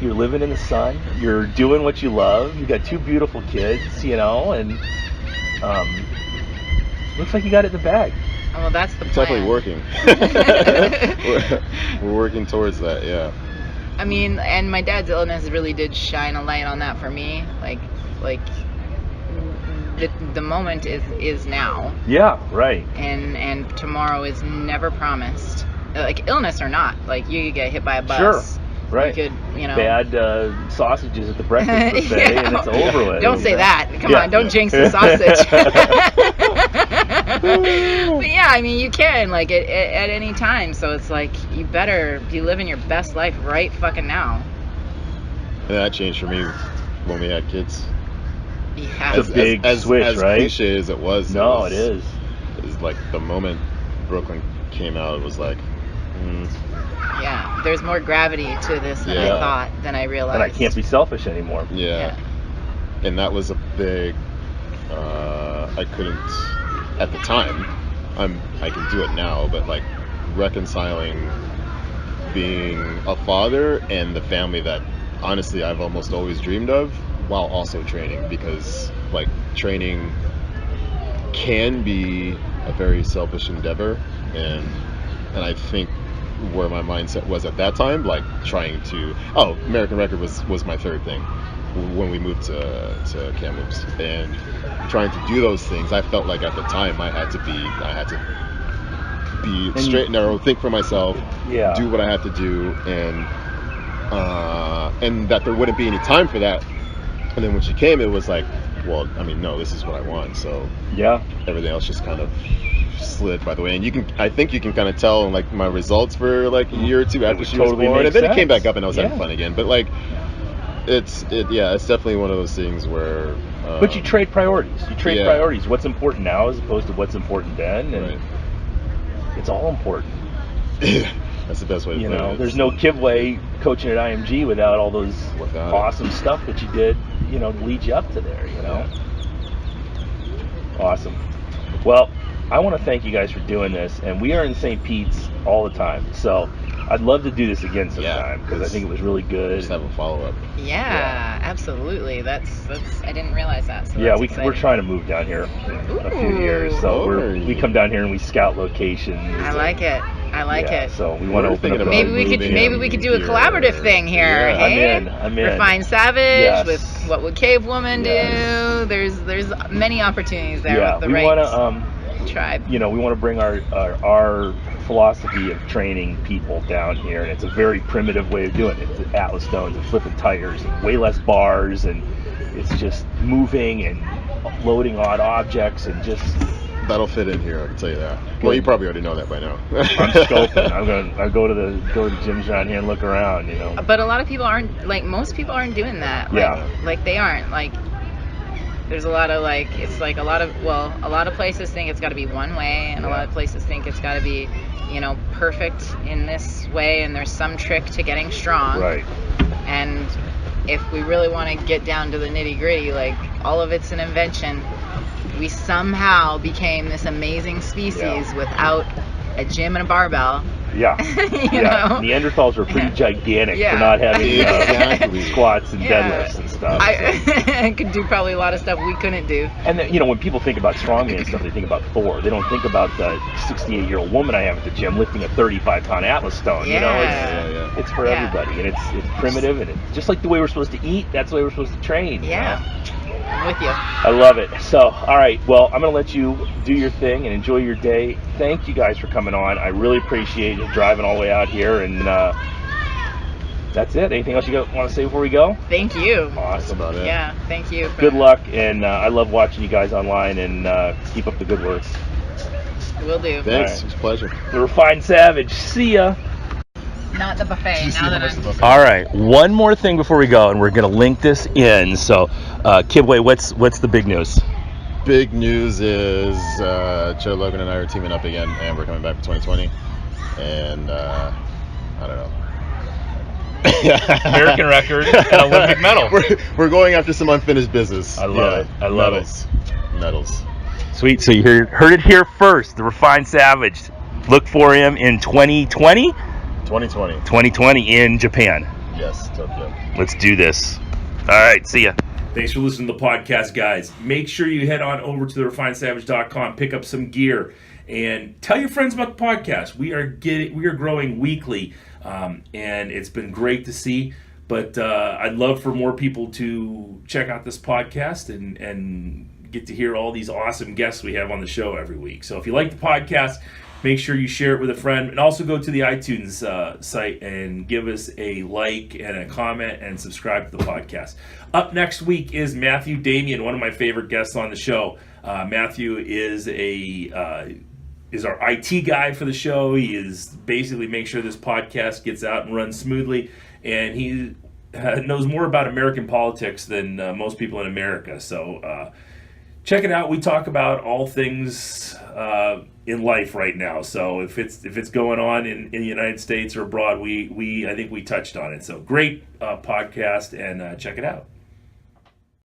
You're living in the sun. You're doing what you love. You got two beautiful kids, you know, and looks like you got it in the bag. Well, that's the It's plan. definitely working. we're working towards that, yeah. I mean, and my dad's illness really did shine a light on that for me. Like the moment is now, Yeah, right. and tomorrow is never promised. Like, illness or not, like, you could get hit by a bus. Sure, right. You could, you know. Bad sausages at the breakfast buffet, Yeah. and it's over with. Don't say that. Come Yeah. on, don't jinx the sausage. But yeah, I mean, you can, like, at any time. So it's like, you better be living your best life right fucking now. And that changed for me when we had kids. Yeah. It's a big switch, as right? cliche as it was. No, it is. It's like the moment Brooklyn came out, it was like, Yeah, there's more gravity to this than I Yeah. thought, than I realized. And I can't be selfish anymore. yeah. And that was a big, I couldn't, at the time, I can do it now, but like reconciling being a father and the family that honestly I've almost always dreamed of, while also training, because like training can be a very selfish endeavor, and I think where my mindset was at that time, like trying to American Record was my third thing when we moved to Kamloops, and trying to do those things, I felt like at the time I had to be straight and narrow, think for myself, Yeah. do what I had to do, and that there wouldn't be any time for that. And then when she came, it was like, well, I mean, no, this is what I want. So Yeah. everything else just kind of slid by the way. And I think you can kind of tell in like my results for like a year or two after she was totally born, and makes then it came sense. back up, and I was having Yeah. fun again. But like, it's definitely one of those things where. But you trade priorities. You trade Yeah. priorities. What's important now as opposed to what's important then, and Right. it's all important. That's the best way to You put know, it. there's no Kibwe coaching at IMG without all those Without it. awesome stuff that you did, you know, to lead you up to there, you know. Awesome. Well, I want to thank you guys for doing this, and we are in St. Pete's all the time, so I'd love to do this again sometime, because I think it was really good. Just have a follow up. Yeah, absolutely. That's I didn't realize that. So Yeah, that's we're exciting. trying to move down here in a few years, so Ooh. we come down here and we scout locations. I like it. I like Yeah, it. so we want to We're open thinking up. about Maybe we could moving do a here. collaborative thing here. Yeah. Hey? I'm in. Refined Savage Yes. with what would Cave Woman Yes. do? There's many opportunities there Yeah, with the we right want to tribe. we want to bring our philosophy of training people down here, and it's a very primitive way of doing it. It's Atlas stones and flipping tires and way less bars, and it's just moving and loading odd objects and just. That'll fit in here, I can tell you that. Well, you probably already know that by now. I'm scoping. I go to the gyms around here and look around, you know. But a lot of people aren't, like, most people aren't doing that. Like, Yeah. Like, they aren't. Like, there's a lot of, like, it's like a lot of places think it's got to be one way, and a lot of places think it's got to be, you know, perfect in this way, and there's some trick to getting strong. Right. And if we really want to get down to the nitty gritty, like all of it's an invention. We somehow became this amazing species without a gym and a barbell. Yeah. you know? Neanderthals were pretty gigantic for not having squats and deadlifts and stuff. I could do probably a lot of stuff we couldn't do. And then, when people think about strongman and stuff, they think about Thor. They don't think about the 68-year-old woman I have at the gym lifting a 35-pound Atlas stone. It's for everybody, and it's primitive, and it's just like the way we're supposed to eat. That's the way we're supposed to train. Yeah. I'm with you. I love it. So, all right. Well, I'm going to let you do your thing and enjoy your day. Thank you guys for coming on. I really appreciate you driving all the way out here. And that's it. Anything else you want to say before we go? Thank you. Awesome. About it. Yeah, thank you. Good luck. And I love watching you guys online, and keep up the good work. Will do. Thanks. Right. It was a pleasure. The Refined Savage. See ya. Not the buffet. Now that I'm... All right, one more thing before we go, and we're going to link this in. So, Kibwe, what's the big news? Big news is Joe Logan and I are teaming up again, and we're coming back for 2020. And I don't know. American record and Olympic medal. We're going after some unfinished business. I love it. I love it. Medals. Sweet. So you heard it here first. The Refined Savage. Look for him in 2020. 2020 in Japan. Yes, Tokyo. Let's do this. All right, see ya. Thanks for listening to the podcast, guys. Make sure you head on over to therefinedsavage.com, pick up some gear, and tell your friends about the podcast. We are growing weekly, and it's been great to see. But I'd love for more people to check out this podcast and get to hear all these awesome guests we have on the show every week. So if you like the podcast, make sure you share it with a friend, and also go to the iTunes site and give us a like and a comment and subscribe to the podcast. Up next week is Matthew Damian, one of my favorite guests on the show. Matthew is our IT guy for the show. He is basically make sure this podcast gets out and runs smoothly, and he knows more about American politics than most people in America. So check it out. We talk about all things in life right now. So if it's going on in the United States or abroad, I think we touched on it. So great podcast, and check it out.